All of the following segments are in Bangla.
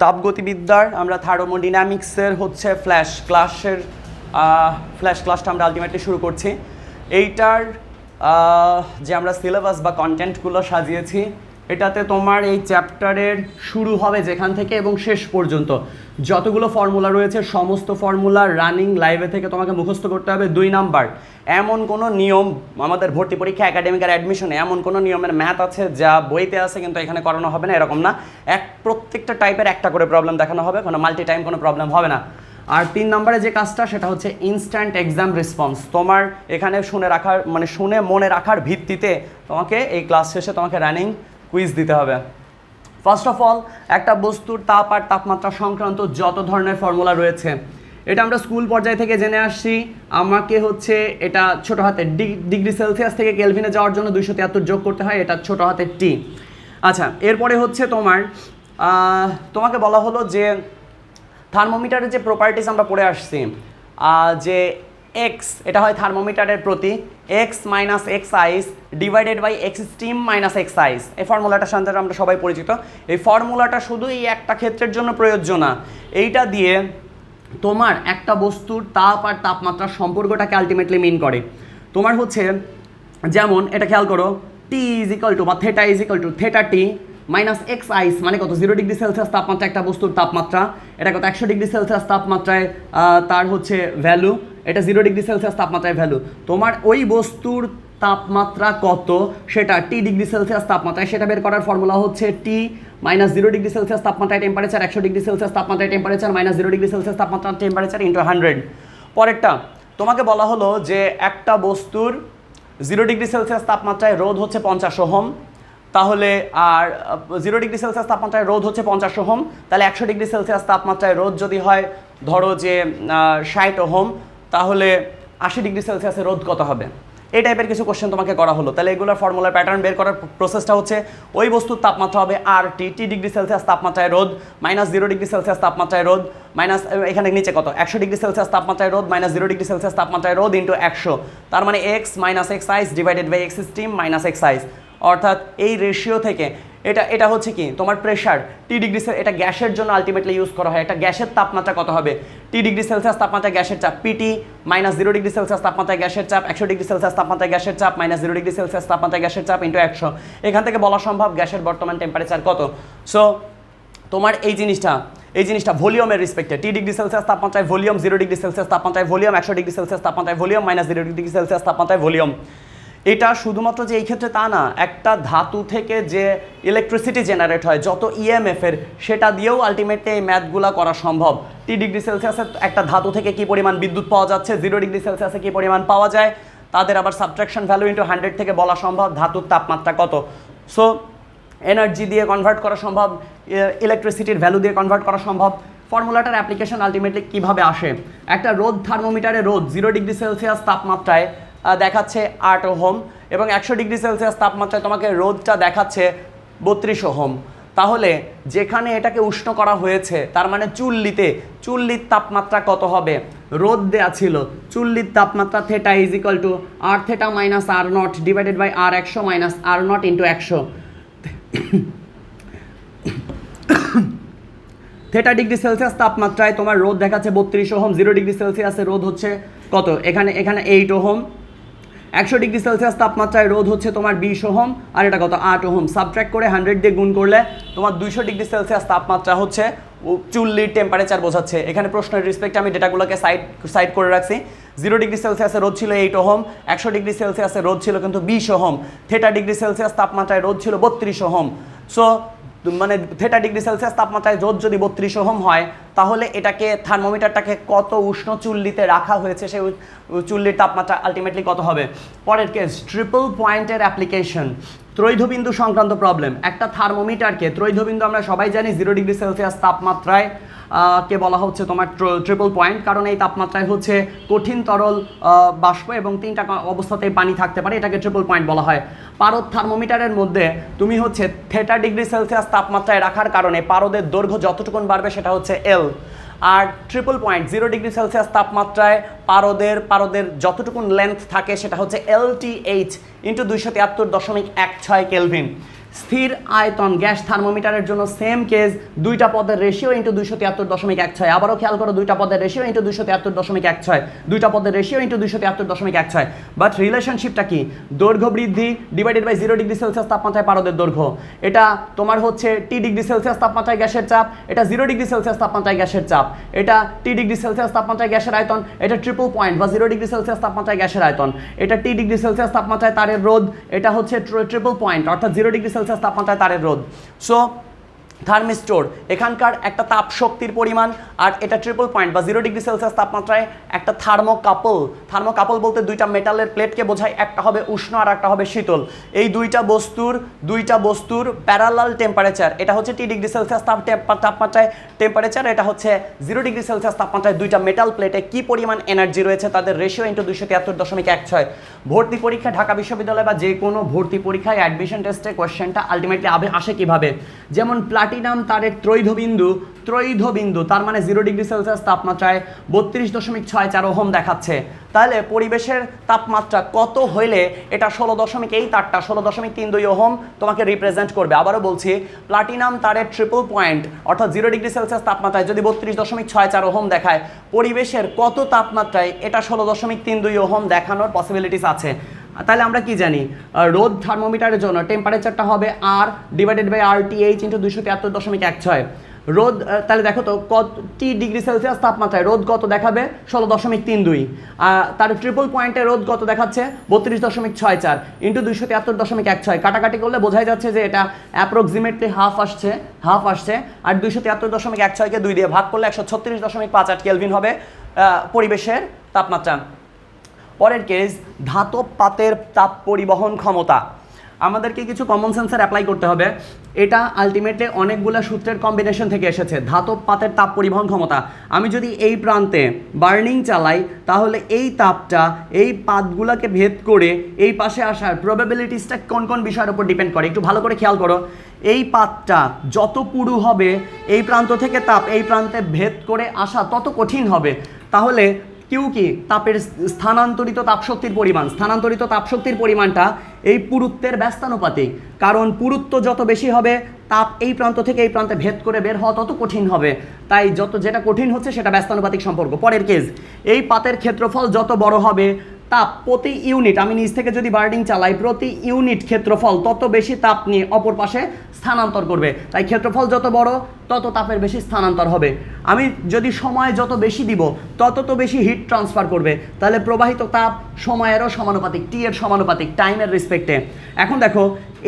তাপগতিবিদ্যার আমরা থার্মোডাইনামিক্সের হচ্ছে ফ্ল্যাশ ক্লাসটা আমরা আলটিমেটলি শুরু করছি। এইটার যে আমরা সিলেবাস বা কন্টেন্টগুলো সাজিয়েছি, এটাতে তোমার এই চ্যাপ্টারের শুরু হবে যেখান থেকে এবং শেষ পর্যন্ত যতগুলো ফর্মুলা রয়েছে সমস্ত ফর্মুলা রানিং লাইভে থেকে তোমাকে মুখস্থ করতে হবে। 2 নাম্বার, এমন কোনো নিয়ম আমাদের ভর্তি পরীক্ষা একাডেমিক আর অ্যাডমিশনে এমন কোনো নিয়মের ম্যাথ আছে যা বইতে আছে কিন্তু এখানে করানো হবে না, এরকম না। প্রত্যেকটা টাইপের একটা করে প্রবলেম দেখানো হবে, কোনো মাল্টি টাইম কোনো প্রবলেম হবে না। আর 3 নম্বরে যে কাজটা সেটা হচ্ছে ইনস্ট্যান্ট এক্সাম রেসপন্স। তোমার এখানে শুনে মনে রাখার ভিত্তিতে তোমাকে এই ক্লাস শেষে তোমাকে রানিং কুইজ দিতে হবে। ফার্স্ট অফ অল, একটা বস্তুর তাপ আর তাপমাত্রা সংক্রান্ত যত ধরনের ফর্মুলা রয়েছে এটা আমরা স্কুল পর্যায় থেকে জেনে আসছি। আমাকে হচ্ছে এটা ছোট হাতের ডিগ্রি সেলসিয়াস থেকে কেলভিনে যাওয়ার জন্য 273 যোগ করতে হয়, এটা ছোট হাতের টি। আচ্ছা, এরপরে হচ্ছে তোমাকে বলা হলো যে থার্মোমিটারের যে প্রপার্টিস আমরা পড়ে আসছি, যে এক্স এটা হয় থার্মোমিটারের প্রতি x minus x ice divided by x steam minus x ice. এই ফর্মুলাটার সাথে আমরা সবাই পরিচিত। এই ফর্মুলাটা শুধু এই একটা ক্ষেত্রের জন্য প্রযোজ্য না, এইটা দিয়ে তোমার একটা বস্তুর তাপ আর তাপমাত্রার সম্পর্কটাকে আলটিমেটলি মিন করে। তোমার হচ্ছে যেমন এটা খেয়াল করো, টি ইজ ইকাল টু বা theta is equal to theta T minus x ice মানে কত 0 ডিগ্রি সেলসিয়াস তাপমাত্রা একটা বস্তুর তাপমাত্রা, এটা কত 100 ডিগ্রি সেলসিয়াস তাপমাত্রায় তার হচ্ছে ভ্যালু, এটা 0 ডিগ্রি সেলসিয়াস তাপমাত্রায় ভ্যালু। তোমার ওই বস্তুর তাপমাত্রা কত সেটা টি ডিগ্রি সেলসিয়াস তাপমাত্রায়, সেটা বের করার ফর্মুলা হচ্ছে টি মাইনাস 0 ডিগ্রি সেলসিয়াস তাপমাত্রায় টেম্পারেচার 100 ডিগ্রি সেলসিয়াস তাপমাত্রায় টেম্পারেচার মাইনাস 0 ডিগ্রি সেলসিয়াস তাপমাত্রা টেম্পারেচার ইন্টু 100। পরেরটা তোমাকে বলা হলো যে একটা বস্তুর 0 ডিগ্রি সেলসিয়াস তাপমাত্রায় রোধ হচ্ছে 50 ওহম, তাহলে আর 0 ডিগ্রি সেলসিয়াস তাপমাত্রায় রোধ হচ্ছে 50 ওহম, তাহলে 100 ডিগ্রি সেলসিয়াস তাপমাত্রায় রোধ যদি হয় ধরো যে 60 ওহম, তাহলে 80 ডিগ্রি সেলসিয়াসের রোধ কত হবে? এই টাইপের কিছু কোশ্চেন তোমাকে করা হলো। তাহলে এগুলোর ফর্মুলার প্যাটার্ন বের করার প্রসেসটা হচ্ছে ওই বস্তুর তাপমাত্রা হবে আর টি ডিগ্রি সেলসিয়াস তাপমাত্রায় রোধ মাইনাস 0 ডিগ্রি সেলসিয়াস তাপমাত্রায় রোধ মাইনাস এখানে নিচে কত 100 ডিগ্রি সেলসিয়াস তাপমাত্রায় রোধ মাইনাস 0 ডিগ্রি সেলসিয়াস তাপমাত্রায় রোধ ইন্টু 100, তার মানে x minus x ice divided by x steam minus x ice. অর্থাৎ এই রেশিও থেকে এটা হচ্ছে কি তোমার প্রেশার টি ডিগ্রি, এটা গ্যাসের জন্য আলটিমেটলি ইউজ করা হয়। এটা গ্যাসের তাপমাত্রা কত হবে? টি ডিগ্রি সেলসিয়াস তাপমাত্রায় গ্যাসের চাপ পিটি মাইনাস 0 ডিগ্রি সেলসিয়াস তাপমাত্রায় গ্যাসের চাপ 100 ডিগ্রি সেলসিয়াস তাপমাত্রায় গ্যাসের চাপ মাইনাস 0 ডিগ্রি সেলসিয়াস তাপমাত্রায় গ্যাসের চাপ ইন্টু 100। এখান থেকে বলা সম্ভব গ্যাসের বর্তমান টেম্পারেচার কত। সো তোমার এই জিনিসটা ভলিউমের রেসপেক্টে টি ডিগ্রি সেলসিয়াস তাপমাত্রায় ভলিউম, 0 ডিগ্রি সেলসিয়াস তাপমাত্রায় ভলিউম, 100 ডিগ্রি সেলসিয়াস তাপমাত্রায় ভলিউম মাইনাস 0 ডিগ্রি সেলসিয়াস তাপমাত্রায় ভলিউম। এটা শুধুমাত্র যে এই ক্ষেত্রে তা না, একটা ধাতু থেকে যে ইলেকট্রিসিটি জেনারেট হয় যত ইএমএফের, সেটা দিয়েও আলটিমেটলি এই ম্যাথগুলো করা সম্ভব। টি ডিগ্রি সেলসিয়াসে একটা ধাতু থেকে কী পরিমাণ বিদ্যুৎ পাওয়া যাচ্ছে, 0 ডিগ্রি সেলসিয়াসে কী পরিমাণ পাওয়া যায়, তাদের আবার সাবট্রাকশন ভ্যালু ইন্টু 100 থেকে বলা সম্ভব ধাতুর তাপমাত্রা কত। সো এনার্জি দিয়ে কনভার্ট করা সম্ভব, ইলেকট্রিসিটির ভ্যালু দিয়ে কনভার্ট করা সম্ভব। ফর্মুলাটার অ্যাপ্লিকেশন আলটিমেটলি কীভাবে আসে? একটা রোদ থার্মোমিটারে রোদ 0 ডিগ্রি সেলসিয়াস তাপমাত্রায় দেখাচ্ছে 8 ওহম এবং 100 ডিগ্রি সেলসিয়াস তাপমাত্রায় তোমাকে রোদটা দেখাচ্ছে 32 ওহম। তাহলে যেখানে এটাকে উষ্ণ করা হয়েছে তার মানে চুল্লির তাপমাত্রা কত হবে? রোদ দেয়া ছিল, চুল্লির তাপমাত্রা theta is equal to R theta minus R nought divided by R 100 minus R nought into 100। Theta degree Celsius তাপমাত্রায় তোমার রোদ দেখাচ্ছে 32 ওহম, 0 ডিগ্রি সেলসিয়াসে রোদ হচ্ছে কত? এখানে 8 ওহম। 100 ডিগ্রি সেলসিয়াস তাপমাত্রায় রোধ হচ্ছে তোমার 20 ওহম, আর এটা কত 8 ওহম। সাবট্রাক্ট করে 100 দিয়ে গুণ করলে তোমার 200 ডিগ্রি সেলসিয়াস তাপমাত্রা হচ্ছে চুল্লির টেম্পারেচার বোঝাচ্ছে। এখানে প্রশ্নের রেসপেক্টে আমি ডেটাগুলোকে সাইড করে রাখছি। 0 ডিগ্রি সেলসিয়াসে রোধ ছিল 8 ওহম, 100 ডিগ্রি সেলসিয়াসে রোধ ছিল কিন্তু 20 ওহম, থেটা ডিগ্রি সেলসিয়াস তাপমাত্রায় রোধ ছিল 32 ওহম। সো মানে থেটা ডিগ্রি সেলসিয়াস তাপমাত্রায় রোধ যদি 32 ওহম হয়, তাহলে এটাকে থার্মোমিটারটাকে কত উষ্ণ চুল্লিতে রাখা হয়েছে সেই চুল্লির তাপমাত্রা আলটিমেটলি কত হবে। পরের কেস, ট্রিপল পয়েন্টের অ্যাপ্লিকেশন, ত্রৈধবিন্দু সংক্রান্ত প্রবলেম। একটা থার্মোমিটারকে, ত্রৈধবিন্দু আমরা সবাই জানি 0 ডিগ্রি সেলসিয়াস তাপমাত্রায় কে বলা হচ্ছে তোমার ট্রিপল পয়েন্ট, কারণ এই তাপমাত্রায় হচ্ছে কঠিন তরল বাষ্প এবং 3টা অবস্থাতেই পানি থাকতে পারে, এটাকে ট্রিপল পয়েন্ট বলা হয়। পারদ থার্মোমিটারের মধ্যে তুমি হচ্ছে থেটা ডিগ্রি সেলসিয়াস তাপমাত্রায় রাখার কারণে পারদের দৈর্ঘ্য যতটুকুন বাড়বে সেটা হচ্ছে এল। আর ট্রিপল পয়েন্ট 0 ডিগ্রি সেলসিয়াস তাপমাত্রায় পারদের যতটুকুন লেন্থ থাকে সেটা হচ্ছে LTH ইন্টু 273.16 কেলভিন। স্থির আয়তন গ্যাস থার্মোমিটারের জন্য সেম কেস, দুইটা পদের রেশিও ইন্টু 273.16, আবারও খেয়াল করো দুইটা পদের রেশিও ইন্টু 273.16, দুইটা পদের রেশিও ইন্টু 273.16। বাট রিলেশনশিপটা কি? দৈর্ঘ্য বৃদ্ধি ডিভাইডেড বাই 0 ডিগ্রি সেলসিয়াস তাপমাত্রায় পারদের দৈর্ঘ্য। এটা তোমার হচ্ছে টি ডিগ্রি সেলসিয়াস তাপমাত্রায় গ্যাসের চাপ, এটা 0 ডিগ্রি সেলসিয়াস তাপমাত্রায় গ্যাসের চাপ, এটা টি ডিগ্রি সেলসিয়াস তাপমাত্রায় গ্যাসের আয়তন, এটা ট্রিপল পয়েন্ট বা 0 ডিগ্রি সেলসিয়াস তাপমাত্রায় গ্যাসের আয়তন, এটা টি ডিগ্রি সেলসিয়াস তাপমাত্রায় তারের রোধ, এটা হচ্ছে ট্রিপল পয়েন্ট অর্থাৎ 0 ডিগ্রি সেলসিয়াস তাপমাত্রায় তারের রোধ। সো থার্মিস্টর এখানকার একটা তাপ শক্তির পরিমাণ, আর এটা ট্রিপল পয়েন্ট বা 0 ডিগ্রি সেলসিয়াস তাপমাত্রায় একটা থার্মোকাপল বলতে দুইটা মেটালের প্লেটকে বোঝায়, একটা হবে উষ্ণ আর একটা হবে শীতল। এই দুইটা বস্তুর প্যারালাল টেম্পারেচার, এটা হচ্ছে টি ডিগ্রি সেলসিয়াস তাপমাত্রায় টেম্পারেচার, এটা হচ্ছে 0 ডিগ্রি সেলসিয়াস তাপমাত্রায় দুইটা মেটাল প্লেটে কি পরিমাণ এনার্জি রয়েছে তাদের রেশিও ইন্টু 273.16। ভর্তি পরীক্ষা ঢাকা বিশ্ববিদ্যালয় বা যে কোনো ভর্তি পরীক্ষায় অ্যাডমিশন টেস্টে কোয়েশ্চেনটা আলটিমেটলি আসে কিভাবে, যেমন প্লাটিনাম তারের ত্রৈধবিন্দু তার মানে 0 ডিগ্রি সেলসিয়াস তাপমাত্রায় 32.64 ওহম দেখাচ্ছে। তাহলে পরিবেশের তাপমাত্রা কত হইলে এটা 16.32 ওহম তোমাকে রিপ্রেজেন্ট করবে। আবারও বলছি, প্লাটিনাম তারের ট্রিপল পয়েন্ট অর্থাৎ 0 ডিগ্রি সেলসিয়াস তাপমাত্রায় যদি 32.64 ওহম দেখায়, পরিবেশের কত তাপমাত্রায় এটা 16.32 ওহম দেখানোর পসিবিলিটিস আছে। তাহলে আমরা কি জানি, রোদ থার্মোমিটারের জন্য টেম্পারেচারটা হবে R divided by RTH into 273.16। রোদ তাহলে দেখো তো কত টি ডিগ্রি সেলসিয়াস তাপমাত্রায় রোদ কত দেখাবে 16.32, তার ট্রিপল পয়েন্টে রোদ কত দেখাচ্ছে 32.64 ইন্টু 273.16। কাটাকাটি করলে বোঝাই যাচ্ছে যে এটা অ্যাপ্রক্সিমেটলি হাফ আসছে, আর 273.16কে 2 দিয়ে ভাগ করলে 136.58 কেলভিন হবে পরিবেশের তাপমাত্রা। পরের কেস, ধাতব পাতের তাপ পরিবহন ক্ষমতা। আমাদেরকে কিছু কমন সেন্সার অ্যাপ্লাই করতে হবে। এটা আলটিমেটলি অনেকগুলো সূত্রের কম্বিনেশন থেকে এসেছে। ধাতব পাতের তাপ পরিবহন ক্ষমতা, আমি যদি এই প্রান্তে বার্নিং চালাই তাহলে এই তাপটা এই পাতগুলোকে ভেদ করে এই পাশে আসার প্রবাবিলিটিসটা কোন কোন বিষয়ের উপর ডিপেন্ড করে একটু ভালো করে খেয়াল করো। এই পাতটা যত পুরু হবে, এই প্রান্ত থেকে তাপ এই প্রান্তে ভেদ করে আসা তত কঠিন হবে। তাহলে কি তাপের স্থানান্তরিত তাপশক্তির পরিমাণটা এই পুরুত্বের ব্যস্তানুপাতিক, কারণ পুরুত্ব যত বেশি হবে তাপ এই প্রান্ত থেকে এই প্রান্তে ভেদ করে বের হওয়া তত কঠিন হবে, তাই যেটা কঠিন হচ্ছে সেটা ব্যস্তানুপাতিক সম্পর্ক। পরের কেস, এই পাতের ক্ষেত্রফল যত বড় হবে তাপ প্রতি ইউনিট, আমি নিচ থেকে যদি বার্নিং চালাই প্রতি ইউনিট ক্ষেত্রফল তত বেশি তাপ নিয়ে অপর পাশে স্থানান্তর করবে, তাই ক্ষেত্রফল যত বড় তত তাপের বেশি স্থানান্তর হবে। আমি যদি সময় যত বেশি দিব তত বেশি হিট ট্রান্সফার করবে, তাহলে প্রবাহিত তাপ সময়েরও সমানুপাতিক, টি এর সমানুপাতিক টাইমের রেসপেক্টে। এখন দেখো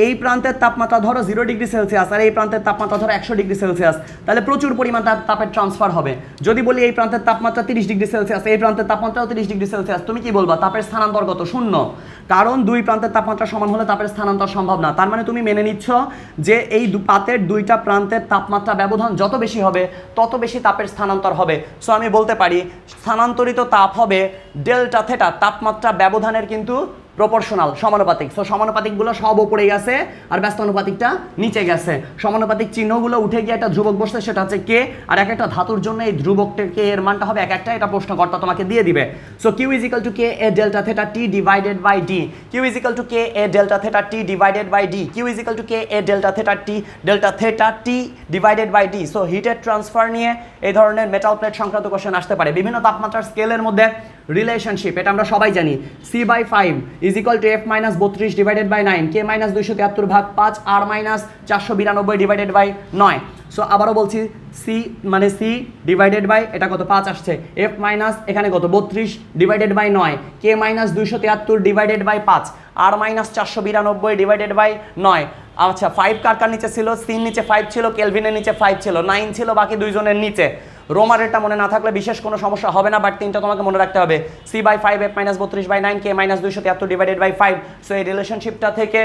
এই প্রান্তের তাপমাত্রা ধরো 0 ডিগ্রি সেলসিয়াস আর এই প্রান্তের তাপমাত্রা ধরো 100 ডিগ্রি সেলসিয়াস, তাহলে প্রচুর পরিমাণ তাপের ট্রান্সফার হবে। যদি বলি এই প্রান্তের তাপমাত্রা 30 ডিগ্রি সেলসিয়াস, এই প্রান্তের তাপমাত্রাও 30 ডিগ্রি সেলসিয়াস, তুমি কি বলবা তাপের স্থানান্তর কত? শূন্য, কারণ দুই প্রান্তের তাপমাত্রা সমান হলে তাপের স্থানান্তর সম্ভব না। তার মানে তুমি মেনে নিচ্ছ যে এই পাতের দুইটা প্রান্তের তাপমাত্রা ব্যবধান যত বেশি হবে তত বেশি তাপের স্থানান্তর হবে। সো আমি বলতে পারি স্থানান্তরিত তাপ হবে ডেল্টা থেটা, তাপমাত্রা ব্যবধানের কিন্তু প্রপোর্শনাল, সমানুপাতিক। সো সমানুপাতিকগুলো সব উপরে গেছে আর ব্যস্তানুপাতিকটা নিচে গেছে। সমানুপাতিক চিহ্নগুলো উঠে গিয়ে একটা ধ্রুবক বসছে, সেটা হচ্ছে কে, আর এক একটা ধাতুর জন্য এই ধ্রুবকটা কে এর মানটা হবে এক একটা, এটা প্রশ্নকর্তা তোমাকে দিয়ে দিবে। So Q is equal to K A delta theta T divided by D, Q is equal to K A delta theta T divided by D, Q is equal to K A delta theta T divided by D. So হিটের ট্রান্সফার নিয়ে এই ধরনের মেটাল প্লেট সংক্রান্ত কোশ্চেন আসতে পারে। বিভিন্ন তাপমাত্রার স্কেলের মধ্যে রিলেশনশিপ, এটা আমরা সবাই জানি, C/5 is equal to F - 32 divided by 9, K - 273 ভাগ 5, R - 492 ডিভাইডেড বাই 9। সো আবারও বলছি, C ডিভাইডেড বাই এটা কত 5 আসছে, F - এখানে কত 32 divided by 9, K - 273 divided by 5, R - 492 divided by 9। আচ্ছা 5 কার নিচে ছিল? C নিচে 5 ছিল, কেলভিনের নিচে 5 ছিল, 9 ছিল বাকি দুইজনের নিচে। রোমারেরটা মনে না থাকলে বিশেষ কোনো সমস্যা হবে না, বাট তিনটা তোমাকে মনে রাখতে হবে, C/5 F - 32 by 9, K - 273 divided by 5। So এই রিলেশনশিপটা থেকে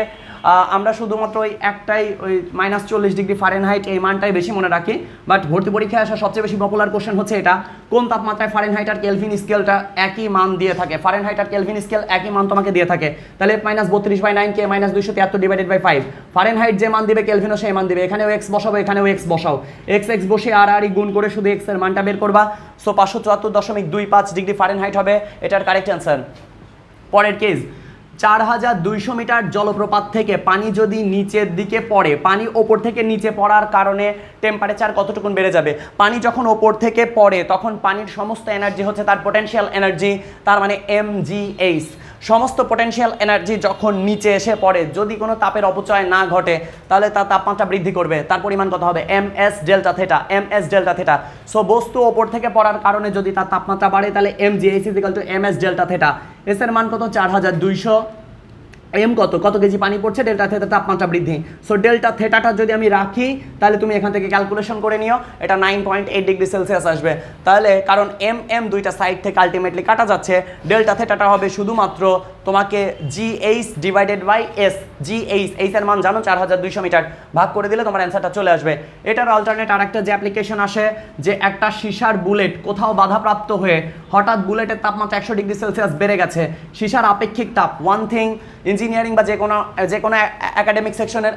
আমরা শুধুমাত্র ওই একটাই ওই -40 ডিগ্রি ফারেনহাইট এই মানটাই বেশি মনে রাখি। বাট ভর্তি পরীক্ষায় আসা সবচেয়ে বেশি পপুলার কোশ্চেন হচ্ছে এটা, কোন তাপমাত্রায় ফারেনহাইট আর কেলভিন স্কেলটা একই মান দিয়ে থাকে, ফারেনহাইট আর কেলভিন স্কেল একই মান তোমাকে দিয়ে থাকে। তাহলে F - 32 by 9, K - 273 divided by 5, Fahrenheit যে মান দিবে কেলভিনও সেই মান দিবে, এখানেও এক্স বসাবো এখানেও এক্স বসাও, এক্স বসে আর গুণ করে শুধু এক্স এর মানটা বের করবা। সো 574.25 ডিগ্রি ফারেনহাইট হবে এটার কারেক্ট অ্যান্সার। পরের কেস, 4200 মিটার জলপ্রপাত থেকে পানি যদি নিচের দিকে পড়ে, পানি ওপর থেকে নিচে পড়ার কারণে টেম্পারেচার কতটুকুন বেড়ে যাবে? পানি যখন ওপর থেকে পড়ে তখন পানির সমস্ত এনার্জি হচ্ছে তার পটেনশিয়াল এনার্জি, তার মানে mgh। সমস্ত পটেনশিয়াল এনার্জি যখন নিচে এসে পড়ে, যদি কোনো তাপের অপচয় না ঘটে, তাহলে তার তাপমাত্রা বৃদ্ধি করবে। তার পরিমাণ কত হবে? ms delta theta, ms delta theta. So বস্তু ওপর থেকে পড়ার কারণে যদি তার তাপমাত্রা বাড়ে, তাহলে mgh = ms delta theta. S এর মান কত? 4200। এম কত কেজি পানি পড়ছে, ডেল্টা থেটা তাপমাত্রা বৃদ্ধি। সো ডেল্টা থেটাটা যদি আমি রাখি, তাহলে তুমি এখান থেকে ক্যালকুলেশন করে নিও, এটা 9.8 ডিগ্রি সেলসিয়াস আসবে। তাহলে কারণ দুইটা সাইড থেকে আলটিমেটলি কাটা যাচ্ছে, ডেল্টা থেটাটা হবে শুধুমাত্র তোমাকে GH divided by S। GH এর মান জানো 4200 মিটার, ভাগ করে দিলে তোমার অ্যান্সারটা চলে আসবে। এটার অল্টারনেট আরেকটা যে অ্যাপ্লিকেশন আসে, যে একটা সীসার বুলেট কোথাও বাধাপ্রাপ্ত হয়ে হঠাৎ বুলেটের তাপমাত্রা 100 ডিগ্রি সেলসিয়াস বেড়ে গেছে, সীসার আপেক্ষিক তাপ, ওয়ান থিং ইঞ্জিনিয়ারিং বা যে কোনো একাডেমিক সেকশনের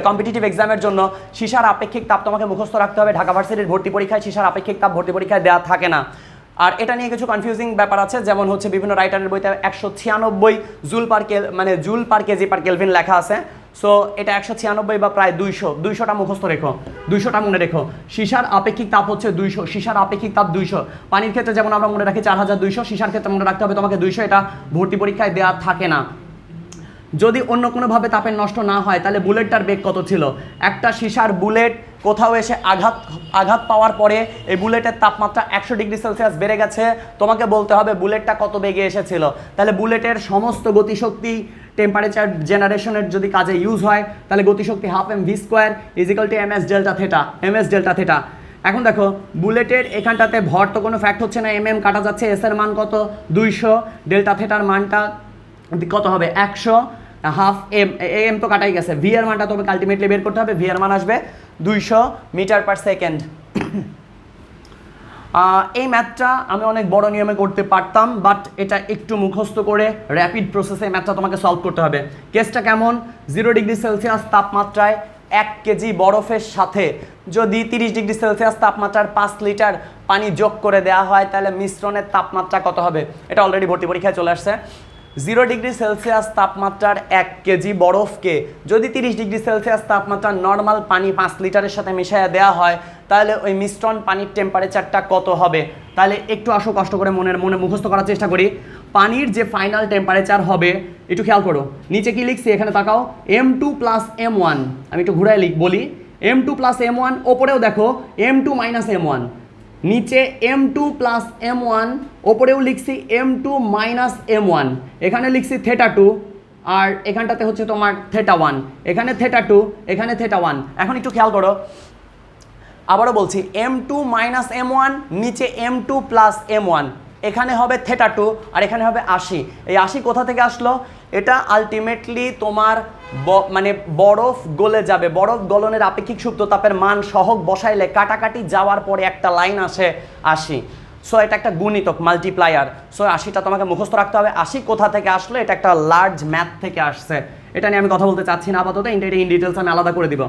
কম্পিটিটিভ এক্সামের জন্য সীসার আপেক্ষিক তাপ তোমাকে মুখস্থ রাখতে হবে। ঢাকা ভার্সিটির ভর্তি পরীক্ষায় সীসার আপেক্ষিক তাপ ভর্তি পরীক্ষায় দেওয়া থাকে না। আর এটা নিয়ে কিছু কনফিউজিং ব্যাপার আছে, যেমন হচ্ছে বিভিন্ন রাইটারের বইতে 196 joule per KG per kelvin লেখা আছে। সো এটা 196 বা প্রায় 200টা মুখস্থ রেখো, 200টা মনে রেখো। সীসার আপেক্ষিক তাপ হচ্ছে 200, সীসার আপেক্ষিক তাপ 200। পানির ক্ষেত্রে যেমন আমরা মনে রাখি 4200, সীসার ক্ষেত্রে মনে রাখতে হবে তোমাকে 200। এটা ভর্তি পরীক্ষায় দেওয়া থাকে না। যদি অন্য কোনোভাবে তাপের নষ্ট না হয়, তাহলে বুলেটটার বেগ কত ছিল? একটা সীসার বুলেট কোথাও এসে আঘাত পাওয়ার পরে এই বুলেটের তাপমাত্রা 100 ডিগ্রি সেলসিয়াস বেড়ে গেছে, তোমাকে বলতে হবে বুলেটটা কত বেগে এসেছিল। তাহলে বুলেটের সমস্ত গতিশক্তি টেম্পারেচার জেনারেশনের যদি কাজে ইউজ হয়, তাহলে গতিশক্তি ½ mv² ms ডেল্টা থেটা। এখন দেখো বুলেটের এখানটাতে ভর তো কোনো ফ্যাক্ট হচ্ছে না, কাটা যাচ্ছে, এস এর মান কত? 200, ডেল্টা থেটার মানটা কত হবে? 100, হাফ এম তো কাটাই গেছে। ভি এর মানটা তোমাকে আলটিমেটলি বের করতে হবে, ভি এর মান আসবে 200 মিটার পার সেকেন্ড। এই ম্যাথটা আমি অনেক বড় নিয়মে করতে পারতাম, বাট এটা একটু মুখস্থ করে র্যাপিড প্রসেসে ম্যাথটা তোমাকে সলভ করতে হবে। কেসটা কেমন? 0 ডিগ্রি সেলসিয়াস তাপমাত্রায় 1 কেজি বরফের সাথে যদি 30 ডিগ্রি সেলসিয়াস তাপমাত্রার 5 লিটার পানি যোগ করে দেওয়া হয়, তাহলে মিশ্রণের তাপমাত্রা কত হবে? এটা অলরেডি ভর্তি পরীক্ষায় চলে আসছে। 0 ডিগ্রি সেলসিয়াস তাপমাত্রার 1 কেজি বরফকে যদি 30 ডিগ্রি সেলসিয়াস তাপমাত্রার নর্মাল পানি 5 লিটারের সাথে মিশিয়ে দেওয়া হয়, তাহলে ওই মিশ্রণ পানির টেম্পারেচারটা কত হবে? তাহলে একটু আসো কষ্ট করে মনে মুখস্থ করার চেষ্টা করি। পানির যে ফাইনাল টেম্পারেচার হবে, একটু খেয়াল করো, নিচে কি লিখছি এখানে তাকাও, m2 + m1। আমি একটু ঘুরায় বলি, m2 + m1, ওপরেও দেখো m2 - m1, নিচে m2 + m1, ওপরেও লিখছি m2 - m1, এখানে লিখছি θ2, আর এখানটাতে হচ্ছে তোমার θ1, এখানে θ2, এখানে θ1। এখন একটু খেয়াল করো, আবারও বলছি, m2 - m1, নিচে m2 + m1, এখানে হবে θ2 আর এখানে হবে 80। এই 80 কোথা থেকে আসলো? এটা আলটিমেটলি তোমার বরফ গলে যাবে, বরফ গলনের আপেক্ষিক সুপ্ত তাপের মান সহগ বসাইলে কাটাকাটি যাওয়ার পরে একটা লাইন আসে 80। সো এটা একটা গুণিতক, মাল্টিপ্লায়ার। সো 80টা তোমাকে মুখস্থ রাখতে হবে। 80 কোথা থেকে আসলো? এটা একটা লার্জ ম্যাথ থেকে আসছে, এটা নিয়ে আমি কথা বলতে চাচ্ছি না আপাতত, এটা ইন ডিটেলস আমি আলাদা করে দিব।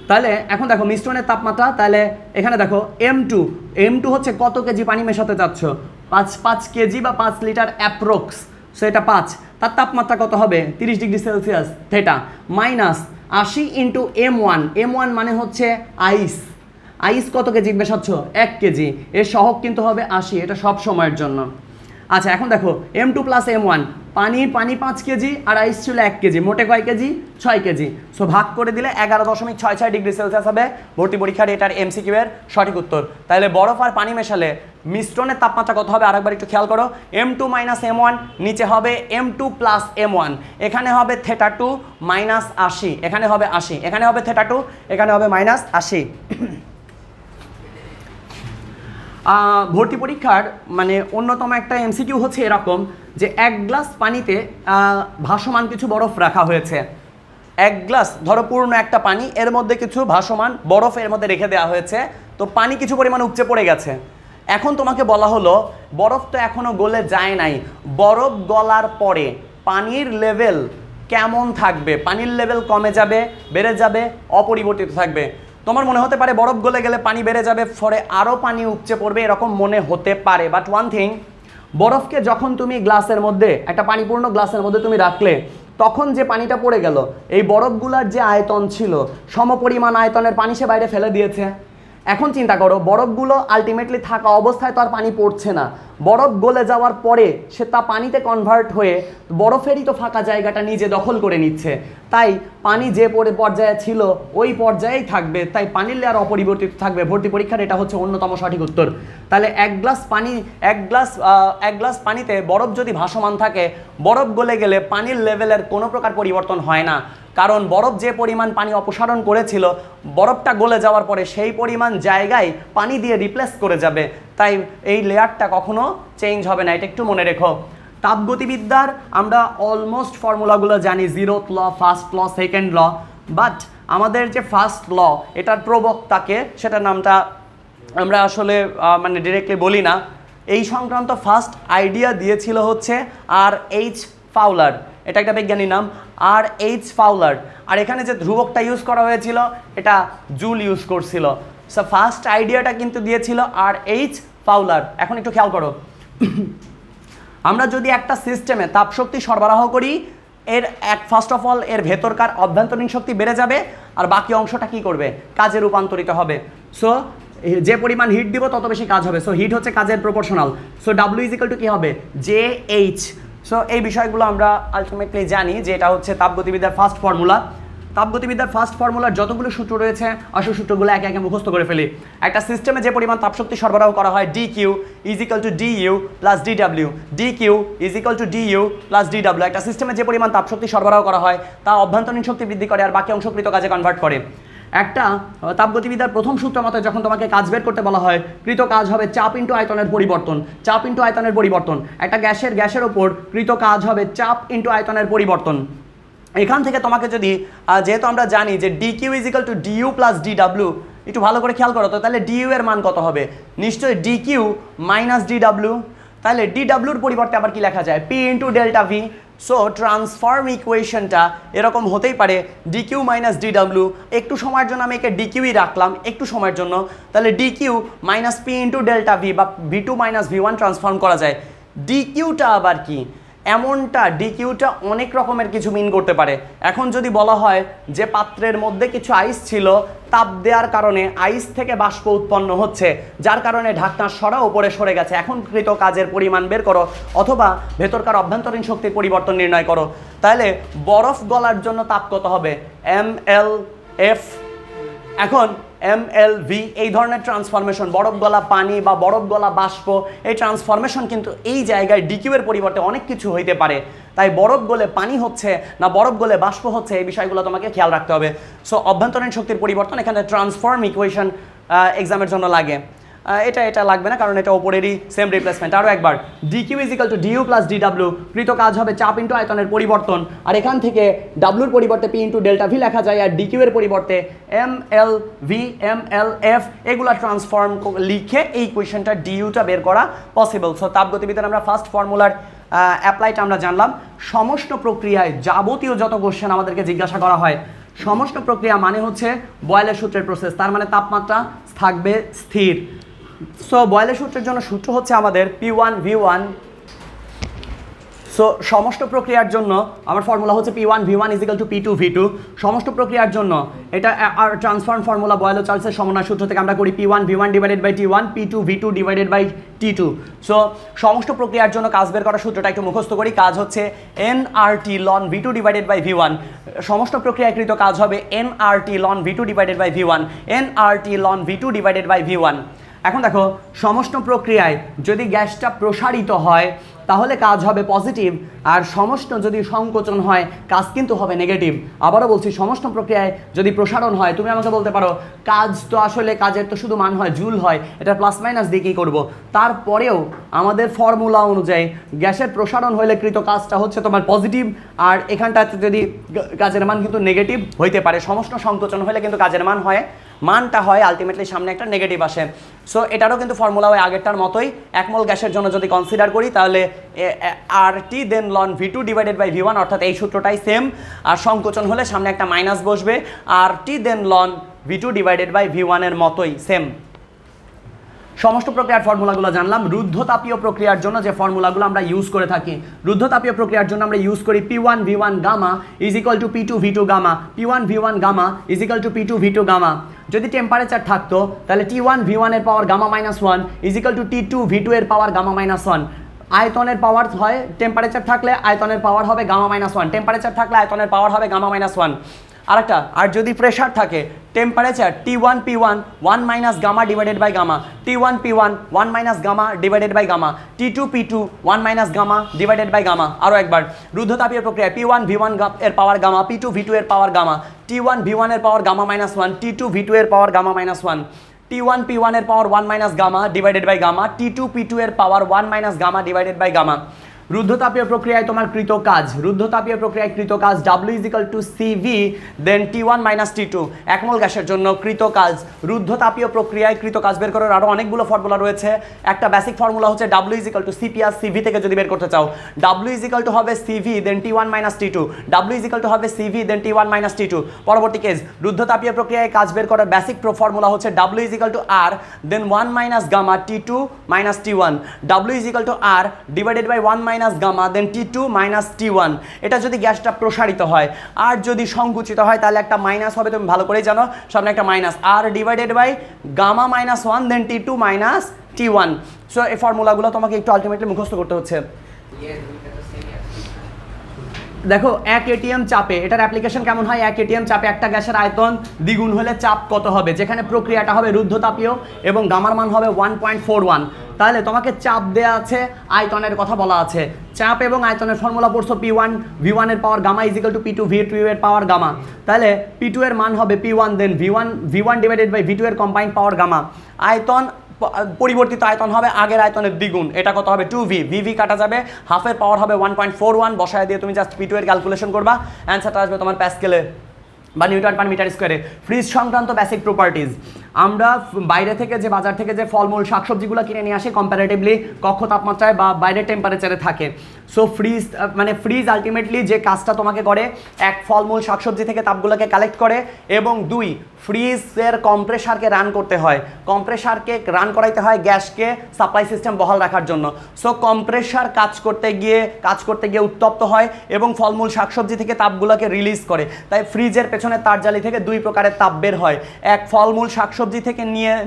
তাহলে এখন দেখো মিশ্রণের তাপমাত্রা, তাহলে এখানে দেখো m2 হচ্ছে কত কেজি পানি মেশাতে চাচ্ছ? 5 কেজি বা 5 লিটার অ্যাপ্রক্স। সো এটা 5, তার তাপমাত্রা কত হবে? 30 degree Celsius theta, minus 80 into m1 মানে হচ্ছে আইস কত কেজি মেশাচ্ছ? 1 কেজি, এর সহগ কিন্তু হবে 80, এটা সব সময়ের জন্য। আচ্ছা এখন দেখো m2 + m1, পানি 5 কেজি আর আইস ছিল 1 কেজি, মোটে কয় কেজি? 6 কেজি। সো ভাগ করে দিলে 11.66 ডিগ্রি সেলসিয়াস হবে ভর্তি পরীক্ষার এটার MCQ এর সঠিক উত্তর। তাহলে বরফ আর পানি মেশালে মিশ্রণের তাপমাত্রা কত হবে? আরেকবার একটু খেয়াল করো, m2 - m1, নিচে হবে m2 + m1, এখানে হবে θ2 - 80, এখানে হবে 80, এখানে হবে θ2, এখানে হবে -80। ভর্তি পরীক্ষার অন্যতম একটা MCQ হচ্ছে এরকম, যে 1 গ্লাস পানিতে ভাসমান কিছু বরফ রাখা হয়েছে। 1 গ্লাস ধরো পূর্ণ একটা পানি, এর মধ্যে কিছু ভাসমান বরফ এর মধ্যে রেখে দেওয়া হয়েছে, তো পানি কিছু পরিমাণ উপচে পড়ে গেছে। এখন তোমাকে বলা হলো বরফ তো এখনো গলে যায় নাই, বরফ গলার পরে পানির লেভেল কেমন থাকবে? পানির লেভেল কমে যাবে, বেড়ে যাবে, অপরিবর্তিত থাকবে? তোমার মনে হতে পারে বরফ গলে গেলে পানি বেড়ে যাবে, ফলে আরও পানি উপচে পড়বে, এরকম মনে হতে পারে। বাট ওয়ান থিং, বরফকে যখন তুমি গ্লাসের মধ্যে, একটা পানিপূর্ণ গ্লাসের মধ্যে তুমি রাখলে, তখন যে পানিটা পড়ে গেল, এই বরফগুলার যে আয়তন ছিল সমপরিমাণ আয়তনের পানি সে বাইরে ফেলে দিয়েছে। এখন চিন্তা করো, বরফগুলো আলটিমেটলি থাকা অবস্থায় তো আর পানি পড়ছে না, বরফ গলে যাওয়ার পরে সে তা পানিতে কনভার্ট হয়ে বরফেরই তো ফাঁকা জায়গাটা নিজে দখল করে নিচ্ছে। তাই পানি যে পর্যায়ে ছিল ওই পর্যায়েই থাকবে, তাই পানির লেয়ার অপরিবর্তিত থাকবে। ভর্তি পরীক্ষার এটা হচ্ছে অন্যতম সঠিক উত্তর। তাহলে এক গ্লাস পানিতে বরফ যদি ভাসমান থাকে, বরফ গলে গেলে পানির লেভেলের কোনো প্রকার পরিবর্তন হয় না, কারণ বরফ যে পরিমাণ পানি অপসারণ করেছিল, বরফটা গলে যাওয়ার পরে সেই পরিমাণ জায়গায় পানি দিয়ে রিপ্লেস করে যাবে, তাই এই লেয়ারটা কখনো চেঞ্জ হবে না, এটা একটু মনে রেখো। তাপগতিবিদ্যার আমরা অলমোস্ট ফর্মুলাগুলো জানি, 0th law, first law, second law, but আমাদের যে ফার্স্ট ল এটার প্রবক্তাকে, সেটার নামটা আমরা আসলে মানে ডিরেক্টলি বলি না, এই সংক্রান্ত ফার্স্ট আইডিয়া দিয়েছিল হচ্ছে R.H. ফাউলার। এটা একটা বৈজ্ঞানিক নাম, R.H. ফাউলার। আর এখানে যে ধ্রুবকটা ইউজ করা হয়েছিল এটা জুল ইউজ করছিল। সো ফার্স্ট আইডিয়াটা কিন্তু দিয়েছিল R.H. ফাউলার। এখন একটু খেয়াল করো, আমরা যদি একটা সিস্টেমে তাপশক্তি সরবরাহ করি, এর ফার্স্ট অফ অল এর ভেতরকার অভ্যন্তরীণ শক্তি বেড়ে যাবে, আর বাকি অংশটা কি করবে, কাজে রূপান্তরিত হবে। সো যে পরিমাণ হিট দিব তত বেশি কাজ হবে। সো হিট হচ্ছে কাজের proportional. So W is equal two কি হবে, JH। সো এই বিষয়গুলো আমরা আলটিমেটলি জানি যে এটা হচ্ছে তাপগতিবিদ্যার ফার্স্ট ফর্মুলা। তাপগতিবিদ্যার ফার্স্ট ফর্মুলার যতগুলো সূত্র রয়েছে আসল সূত্রগুলো একে একে মুখস্থ করে ফেলি। একটা সিস্টেমে যে পরিমাণ তাপশক্তি সরবরাহ করা হয়, DQ is equal two DU plus DW, DQ is equal two DU plus DW। একটা সিস্টেমে যে পরিমাণ তাপশক্তি সরবরাহ করা হয় তা অভ্যন্তরীণ শক্তি বৃদ্ধি করে আর বাকি অংশ কৃত কাজে কনভার্ট করে। একটা তাপগতিবিদ্যার প্রথম সূত্র মতে যখন তোমাকে কাজ বের করতে বলা হয়, কৃত কাজ হবে চাপ ইন্টু আয়তনের পরিবর্তন, চাপ ইন্টু আয়তনের পরিবর্তন। একটা গ্যাসের ওপর কৃত কাজ হবে চাপ ইন্টু আয়তনের পরিবর্তন। এখান থেকে তোমাকে যদি, যেহেতু আমরা জানি যে DQ is equal two DU plus DW, একটু ভালো করে খেয়াল করো তো, তাহলে DU এর মান কত হবে, নিশ্চয়ই DQ মাইনাস DW। তাহলে DWর পরিবর্তে আবার কি লেখা যায়, P into delta V। So transform ইকুয়েশনটা এরকম হতেই পারে, DQ মাইনাস DW। একটু সময়ের জন্য আমি একে DQই রাখলাম, একটু সময়ের জন্য। তাহলে DQ minus P into delta V বা V2 মাইনাস V1 ট্রান্সফর্ম করা যায়। DQটা আবার কি, এমনটা DQটা অনেক রকমের কিছু মিন করতে পারে। এখন যদি বলা হয় যে পাত্রের মধ্যে কিছু আইস ছিল, তাপ দেওয়ার কারণে আইস থেকে বাষ্প উৎপন্ন হচ্ছে, যার কারণে ঢাকনার সরা উপরে সরে গেছে, এখন কৃত কাজের পরিমাণ বের করো, অথবা ভেতরকার অভ্যন্তরীণ শক্তির পরিবর্তন নির্ণয় করো। তাহলে বরফ গলার জন্য তাপ কত হবে, MLF। এখন MLV, এই ধরনের ট্রান্সফরমেশন, বরফ গলা পানি বা বরফ গলা বাষ্প, এই ট্রান্সফরমেশন কিন্তু এই জায়গায় DQ এর পরিবর্তে অনেক কিছু হইতে পারে। তাই বরফ গলে পানি হচ্ছে না বরফ গলে বাষ্প হচ্ছে, এই বিষয়গুলো তোমাকে খেয়াল রাখতে হবে। সো অভ্যন্তরীণ শক্তির পরিবর্তন এখানে ট্রান্সফর্ম ইকুয়েশন এক্সামের জন্য লাগে। এটা লাগবে না, কারণ এটা ওপরেরই সেম রিপ্লেসমেন্ট। আরও একবার, DQ is equal two DU plus DW, কৃত কাজ হবে চাপ ইন্টু আয়তনের পরিবর্তন, আর এখান থেকে W এর পরিবর্তে P ইন্টু ডেল্টা V লেখা যায়, আর DQ এর পরিবর্তে MLV MLF, এগুলা ট্রান্সফর্ম লিখে এই ইকুয়েশনটা DUটা বের করা পসিবল। সো তাপগতিবিদ্যার আমরা ফার্স্ট ফর্মুলার অ্যাপ্লাইটা আমরা জানলাম। সমষ্ণ প্রক্রিয়ায় যাবতীয় যত কোশ্চেন আমাদেরকে জিজ্ঞাসা করা হয়, সমষ্ণ প্রক্রিয়া মানে হচ্ছে বয়েলের সূত্রের প্রসেস, তার মানে তাপমাত্রা থাকবে স্থির। সো বয়েলের সূত্রের জন্য সূত্র হচ্ছে আমাদের P1 V1। সো সমষ্ণ প্রক্রিয়ার জন্য আমার ফর্মুলা হচ্ছে P1 V1 is equal to P2 V2। সমষ্ণ প্রক্রিয়ার জন্য এটা আর ট্রান্সফর্ম ফর্মুলা বয়েল ও চার্লসের সমন্বয় সূত্র থেকে আমরা করি P1 V1 divided by T1, P2 V2 divided by T2। So সমষ্ণ প্রক্রিয়ার জন্য কাজ বের করার সূত্রটা একটু মুখস্থ করি। কাজ হচ্ছে nRT ln V2 divided by V1। সমষ্ণ প্রক্রিয়াকৃত কাজ হবে nRT ln V2 divided by V1, nRT ln V2 divided by V1। এখন দেখো, সমষ্ণ প্রক্রিয়ায় যদি গ্যাসটা প্রসারিত হয় তাহলে কাজ হবে পজিটিভ, আর সমষ্ণ যদি সংকোচন হয় কাজ কিন্তু হবে নেগেটিভ। আবারও বলছি, সমষ্ণ প্রক্রিয়ায় যদি প্রসারণ হয়, তুমি আমাকে বলতে পারো কাজ তো আসলে কাজের তো শুধু মান হয়, জুল হয়, এটা প্লাস মাইনাস দিয়ে কী করবো। তারপরেও আমাদের ফর্মুলা অনুযায়ী গ্যাসের প্রসারণ হলে কৃত কাজটা হচ্ছে তোমার পজিটিভ, আর এখানটাতে যদি কাজের মান কিন্তু নেগেটিভ হইতে পারে। সমষ্ণ সংকোচন হলে কিন্তু কাজের মানটা হয় আলটিমেটলি সামনে একটা নেগেটিভ আসে। সো এটারও কিন্তু ফর্মুলা ওই আগেরটার মতোই। 1 মোল গ্যাসের জন্য যদি কনসিডার করি তাহলে RT দেন লন V2 ডিভাইডেড বাই V1, অর্থাৎ এই সূত্রটাই সেম। আর সংকোচন হলে সামনে একটা মাইনাস বসবে, RT দেন লন V2 ডিভাইডেড বাই V1 এর মতোই সেম। সমস্ত প্রক্রিয়ার ফর্মুলাগুলো জানলাম। রুদ্ধতাপীয় প্রক্রিয়ার জন্য যে ফর্মুলাগুলো আমরা ইউজ করে থাকি, রুদ্ধতাপীয় প্রক্রিয়ার জন্য আমরা ইউজ করি P1 V1 gamma is equal to P2 V2 gamma, P1 V1 gamma is equal to P2 V2 gamma. যদি টেম্পারেচার থাকতো তাহলে T1 V1 এর power gamma minus 1 is equal to T2 V2 এর পাওয়ার গামা মাইনাস 1। আয়তনের পাওয়ার হয়, টেম্পারেচার থাকলে আয়তনের পাওয়ার হবে গামা মাইনাস 1, টেম্পারেচার থাকলে আয়তনের পাওয়ার হবে গামা মাইনাস 1। আরেকটা, আর যদি প্রেশার থাকে, temperature T1 P1 1 minus gamma divided by gamma, T1 P1 1 minus gamma divided by gamma, T2 P2 1 minus gamma divided by gamma. আরও একবার, রুদ্ধতাপীয় প্রক্রিয়ায় P1 V1 এর পাওয়ার গামা, P2 V2 এর পাওয়ার গামা, T1 V1 এর power gamma minus 1, T2 V2 এর power gamma minus 1, T1 P1 এর power 1 minus gamma divided by gamma, T2 P2 এর power 1 minus gamma divided by gamma. রুদ্ধতাপীয় প্রক্রিয়ায় তোমার কৃত কাজ, রুদ্ধতাপীয় প্রক্রিয়ায় কৃত কাজ W is equal to CV then T1 minus T2। এক মোল গ্যাসের জন্য কৃত কাজ, রুদ্ধতাপীয় প্রক্রিয়ায় কৃত কাজ বের করার আরও অনেকগুলো ফর্মুলা রয়েছে। একটা বেসিক ফর্মুলা হচ্ছে W is equal to C plus CV থেকে যদি বের করতে চাও, W ইজ ইকুয়াল টু হবে CV then T1 minus T2, W is equal to হবে CV then T1 minus T2। পরবর্তী কেস, রুদ্ধতাপীয় প্রক্রিয়ায় কাজ বের করার বেসিক ফর্মুলা হচ্ছে W is equal to R then 1 minus gamma T2 minus T1, W is equal to R divided by 1 minus gamma then T2 minus T1। এটা যদি গ্যাসটা প্রসারিত হয়, আর যদি সংকুচিত হয় তাহলে একটা মাইনাস হবে, তুমি ভালো করেই জানো, সামনে একটা minus, R divided by gamma minus 1 then T2 minus T1। So এই ফর্মুলাগুলো তোমাকে একটু আলটিমেটলি মুখস্থ করতে হচ্ছে। দেখো, 1 ATM চাপে, এটার অ্যাপ্লিকেশন কেমন হয়? 1 ATM চাপে একটা গ্যাসের আয়তন দ্বিগুণ হলে চাপ কত হবে? যেখানে প্রক্রিয়াটা হবে রুদ্ধতাপীয় এবং গামার মান হবে 1.41। তাহলে তোমাকে চাপ দেয়া আছে, আয়তনের কথা বলা আছে। চাপ এবং আয়তনের ফর্মুলা পড়ছো P1 V1 এর power gamma is equal to P2 V2 এর পাওয়ার গামা। তাহলে P2 এর মান হবে P1 then V1 divided by V2 এর কম্বাইন্ড পাওয়ার গামা। আয়তন পরিবর্তিত আয়তন হবে আগের আয়তনের দ্বিগুণ, এটা কত হবে 2V, VV কাটা যাবে, হাফের পাওয়ার হবে 1.41, বসায় দিয়ে তুমি জাস্ট P2 এর ক্যালকুলেশন করবা, অ্যান্সারটা আসবে তোমার প্যাসকেলে বা নিউটন পার মিটার স্কোয়ারে। ফ্রিজ সংক্রান্ত বেসিক প্রপার্টিজ, আমরা বাইরে থেকে যে বাজার থেকে যে ফলমূল শাকসবজিগুলো কিনে নিয়ে আসি কম্প্যারেটিভলি কক্ষ তাপমাত্রায় বা বাইরের টেম্পারেচারে থাকে। সো ফ্রিজ আলটিমেটলি যে কাজটা তোমাকে করে, এক, ফলমূল শাকসবজি থেকে তাপগুলোকে কালেক্ট করে, এবং 2, ফ্রিজের কম্প্রেসারকে রান করতে হয়, কম্প্রেসারকে রান করাইতে হয় গ্যাসকে সাপ্লাই সিস্টেম বহাল রাখার জন্য। সো কম্প্রেসার কাজ করতে গিয়ে উত্তপ্ত হয় এবং ফলমূল শাকসবজি থেকে তাপগুলোকে রিলিজ করে। তাই ফ্রিজের পেছনে তারজালি থেকে 2 প্রকারের তাপ বের হয়, এক ফলমূল শাকসবজি থেকে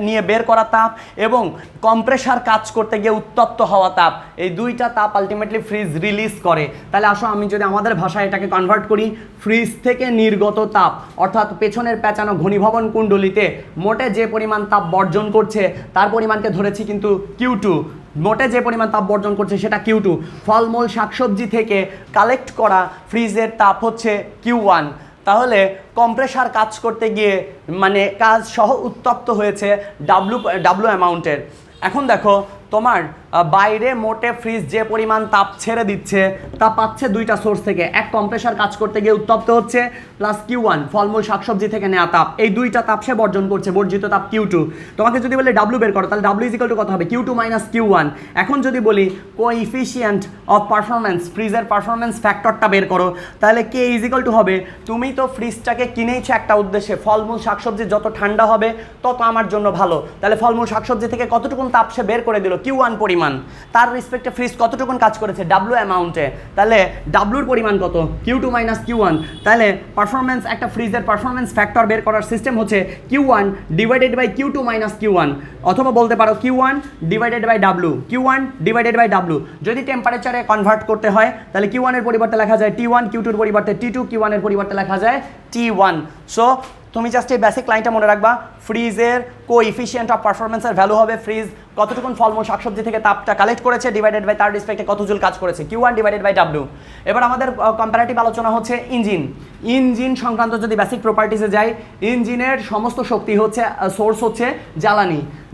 নিয়ে বের করা তাপ, এবং কম্প্রেসার কাজ করতে গিয়ে উত্তপ্ত হওয়া তাপ। এই 2টা তাপ আলটিমেটলি ফ্রিজ রিলিজ করে। তাহলে আসো আমি যদি আমাদের ভাষায় এটাকে কনভার্ট করি, ফ্রিজ থেকে নির্গত তাপ অর্থাৎ পেছনের পেঁচানো ঘনীভবন কুণ্ডলিতে মোটে যে পরিমাণ তাপ বর্জন করছে তার পরিমাণকে ধরেছি কিন্তু Q2, মোটে যে পরিমাণ তাপ বর্জন করছে সেটা Q2। ফলমূল শাকসবজি থেকে কালেক্ট করা ফ্রিজের তাপ হচ্ছে Q1। তাহলে কম্প্রেসার কাজ করতে গিয়ে মানে কাজ সহ উত্তপ্ত হয়েছে ডাব্লু অ্যামাউন্টের। এখন দেখো, তোমার বাইরে মোটে ফ্রিজ যে পরিমাণ তাপ ছেড়ে দিচ্ছে তা পাচ্ছে 2টা সোর্স থেকে, এক, কম্প্রেসার কাজ করতে গিয়ে উত্তপ্ত হচ্ছে, প্লাস Q1 ফলমূল শাকসবজি থেকে নেওয়া তাপ। এই 2টা তাপ সে বর্জন করছে, বর্জিত তাপ Q2। তোমাকে যদি বলে W বের করো, তাহলে W ইজ ইকুয়াল টু কত হবে? Q2 minus Q1। এখন যদি বলি কোএফিসিয়েন্ট অফ পারফরমেন্স, ফ্রিজের পারফরমেন্স ফ্যাক্টরটা বের করো, তাহলে K ইজ ইকুয়াল টু হবে, তুমি তো ফ্রিজটাকে কিনেইছো একটা উদ্দেশ্যে, ফলমূল শাকসবজি যত ঠান্ডা হবে তত আমার জন্য ভালো। তাহলে ফলমূল শাকসবজি থেকে কতটুকুন তাপ সে বের করে দিল? Q1 পরিমাণ। তার রেসপেক্টে ফ্রিজ কতটুকুন কাজ করেছে? ডাব্লু অ্যামাউন্টে। তাহলে ডাব্লুর পরিমাণ কত? Q2 minus Q1। তাহলে পারফরমেন্স, একটা ফ্রিজের পারফরমেন্স ফ্যাক্টর বের করার সিস্টেম হচ্ছে Q1 divided by Q2 minus Q1, অথবা বলতে পারো Q1 divided by W, Q1 divided by W. যদি টেম্পারেচারে কনভার্ট করতে হয় তাহলে Q1 এর পরিবর্তে লেখা যায় T1, Q2 এর পরিবর্তে T2, Q1 এর পরিবর্তে লেখা যায় T1। সো তুমি জাস্ট এই বেসিক লাইনটা মনে রাখবা, ফ্রিজের কোএফিসিয়েন্ট অফ পারফরমেন্সের ভ্যালু হবে ফ্রিজ কতটুকুন ফলমূল শাকসবজি থেকে তাপটা কালেক্ট করেছে ডিভাইডেড বাই তার রেসপেক্টে কত জুল কাজ করেছে, Q1 ডিভাইডেড বাই ডাব্লু। এবার আমাদের কম্পারেটিভ আলোচনা হচ্ছে ইঞ্জিন সংক্রান্ত। যদি বেসিক প্রপার্টিসে যাই, ইঞ্জিনের সমস্ত শক্তি হচ্ছে, সোর্স হচ্ছে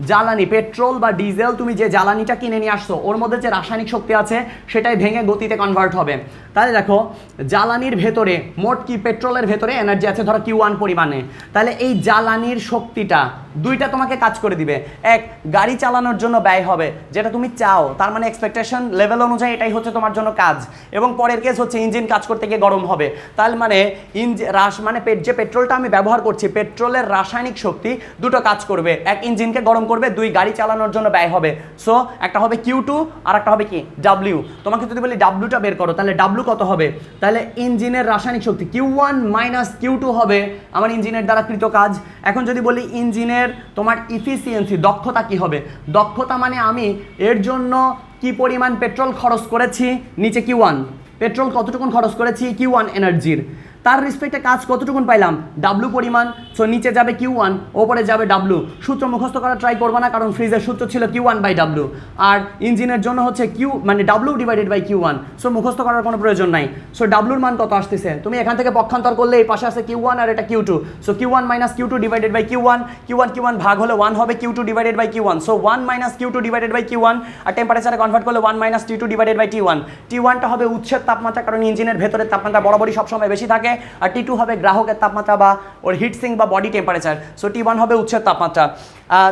জ্বালানি, পেট্রোল বা ডিজেল। তুমি যে জ্বালানিটা কিনে নিয়ে আসছো ওর মধ্যে যে রাসায়নিক শক্তি আছে সেটাই ভেঙে গতিতে কনভার্ট হবে। তাহলে দেখো, জ্বালানির ভেতরে মোট কি পেট্রোলের ভেতরে এনার্জি আছে ধরো Q1 পরিমাণে, তাহলে এই জ্বালানির শক্তিটা দুইটা তোমাকে কাজ করে দিবে। এক, গাড়ি চালানোর জন্য ব্যয় হবে, যেটা তুমি চাও, তার মানে এক্সপেকটেশন লেভেল অনুযায়ী এটাই হচ্ছে তোমার জন্য কাজ। এবং পরের কেস হচ্ছে ইঞ্জিন কাজ করতে গিয়ে গরম হবে, তার মানে যে পেট্রোলটা আমি ব্যবহার করছি, পেট্রোলের রাসায়নিক শক্তি দুটো কাজ করবে, এক ইঞ্জিনকে গরম করবে, দুই গাড়ি চালানোর জন্য ব্যয় হবে। সো একটা হবে Q2 আর একটা হবে কি W। তোমাকে যদি বলি ডাব্লিউটা বের করো, তাহলে ডাব্লিউ কত হবে? তাহলে ইঞ্জিনের রাসায়নিক শক্তি Q1 মাইনাস Q2 হবে আমার ইঞ্জিনের দ্বারা কৃত কাজ। এখন যদি বলি ইঞ্জিনের তোমার ইফিসিয়েন্সি, দক্ষতা কি হবে? দক্ষতা মানে আমি এর জন্য কি পরিমাণ পেট্রোল খরচ করেছি, নিচে Q1 পেট্রোল কতটুকুন খরচ করেছি Q1 এনার্জির, তার রেসপেক্টে কাজ কতটুকুন পাইলাম ডাব্লু পরিমাণ। সো নিচে যাবে Q1, ওপরে যাবে ডাব্লু। সূত্র মুখস্থ করা ট্রাই করবো না, কারণ ফ্রিজের সূত্র ছিল Q1/W, আর ইঞ্জিনের জন্য হচ্ছে W divided by Q1। So মুখস্থ করার কোনো প্রয়োজন নাই। সো ডাব্লুর মান কত আসতেছে, তুমি এখান থেকে পক্ষান্তর করলে এই পাশে আছে Q1 আর এটা Q2। So Q1 minus Q2 divided by Q1, Q1 ভাগ হলে 1 হবে, Q2 divided by Q1। So 1 minus Q2 divided by Q1, আর টেম্পারেচারে কনভার্ট করলে 1 minus T2 divided by T1। T1টা হবে উৎসের তাপমাত্রা, কারণ ইঞ্জিনের ভেতরের তাপমাত্রা বরাবরই সবসময় বেশি থাকে, আর T2 হবে গ্রাহকের তাপমাত্রা বা ওর হিট সিঙ্ক বা বডি টেম্পারেচার। সো T1 হবে উৎসের তাপমাত্রা।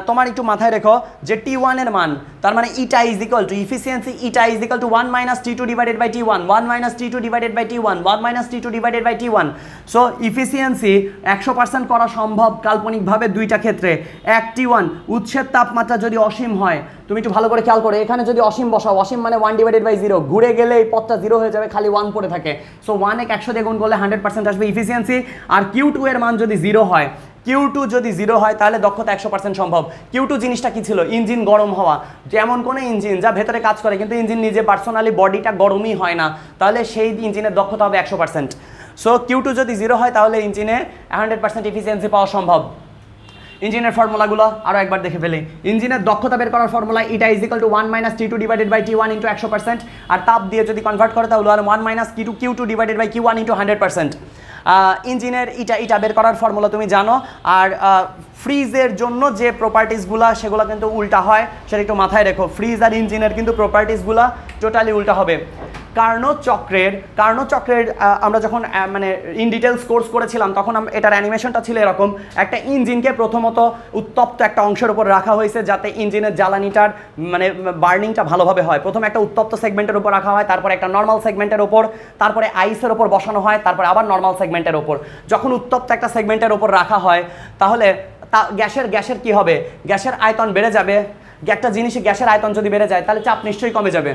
তোমার একটু মাথায় রেখো যে T1 এর মান, তার মানে eta is equal to efficiency, eta is equal to 1 minus T2 divided by T1, 1 minus T2 divided by T1, 1 minus T2 divided by T1। So efficiency 100% করা সম্ভব কাল্পনিকভাবে দুইটা ক্ষেত্রে। এক, T1 উৎসের তাপমাত্রা যদি অসীম হয়, তুমি একটু ভালো করে খেয়াল করো, এখানে যদি অসীম বসাও, অসীম মানে 1 ডিভাইডেড বাই 0, ঘুরে গেলে এই পথটা 0 হয়ে যাবে, খালি 1 পড়ে থাকে। সো 1 এক 100 দিয়ে গুণ করলে 100% আসবে ইফিসিয়েন্সি। আর Q2 এর মান যদি 0 হয়, Q2 যদি 0 হয় তাহলে দক্ষতা 100% সম্ভব। Q2 জিনিসটা কি ছিল? ইঞ্জিন গরম হওয়া। যেমন কোনো ইঞ্জিন যা ভেতরে কাজ করে কিন্তু ইঞ্জিন নিজে পার্সোনালি বডিটা গরমই হয় না, তাহলে সেই ইঞ্জিনের দক্ষতা হবে 100%। সো Q2 যদি 0 হয় তাহলে ইঞ্জিনে 100% ইফিসিয়েন্সি পাওয়া সম্ভব। ইঞ্জিনের ফর্মুলাগুলো আরও একবার দেখে ফেলি। ইঞ্জিনের দক্ষতা বের করার formula eta is equal to 1 minus T2 divided by T1 into 100%, আর তাপ দিয়ে যদি কনভার্ট করে তাহলে 1 minus Q2 divided by Q1 into 100%। ইঞ্জিনের ইটা বের করার ফর্মুলা তুমি জানো। আর ফ্রিজের জন্য যে প্রপার্টিসগুলো সেগুলো কিন্তু উল্টা হয়, সেটা একটু মাথায় রেখো। ফ্রিজ আর ইঞ্জিনের কিন্তু প্রপার্টিসগুলো টোটালি উল্টা হবে। কার্নো চক্রের আমরা যখন মানে ইন ডিটেলস কোর্স করেছিলাম তখন এটার অ্যানিমেশনটা ছিল এরকম, একটা ইঞ্জিনকে প্রথমত উত্তপ্ত একটা অংশের উপর রাখা হয়েছে যাতে ইঞ্জিনের জ্বালানিটার মানে বার্নিংটা ভালোভাবে হয়। প্রথমে একটা উত্তপ্ত সেগমেন্টের উপর রাখা হয়, তারপরে একটা নর্মাল সেগমেন্টের উপর, তারপরে আইসের উপর বসানো হয়, তারপরে আবার নর্মাল সেগমেন্টের উপর। যখন উত্তপ্ত একটা সেগমেন্টের উপর রাখা হয় তাহলে গ্যাসের কি হবে? গ্যাসের আয়তন বেড়ে যাবে। একটা জিনিসে গ্যাসের আয়তন যদি বেড়ে যায় তাহলে চাপ নিশ্চয়ই কমে যাবে।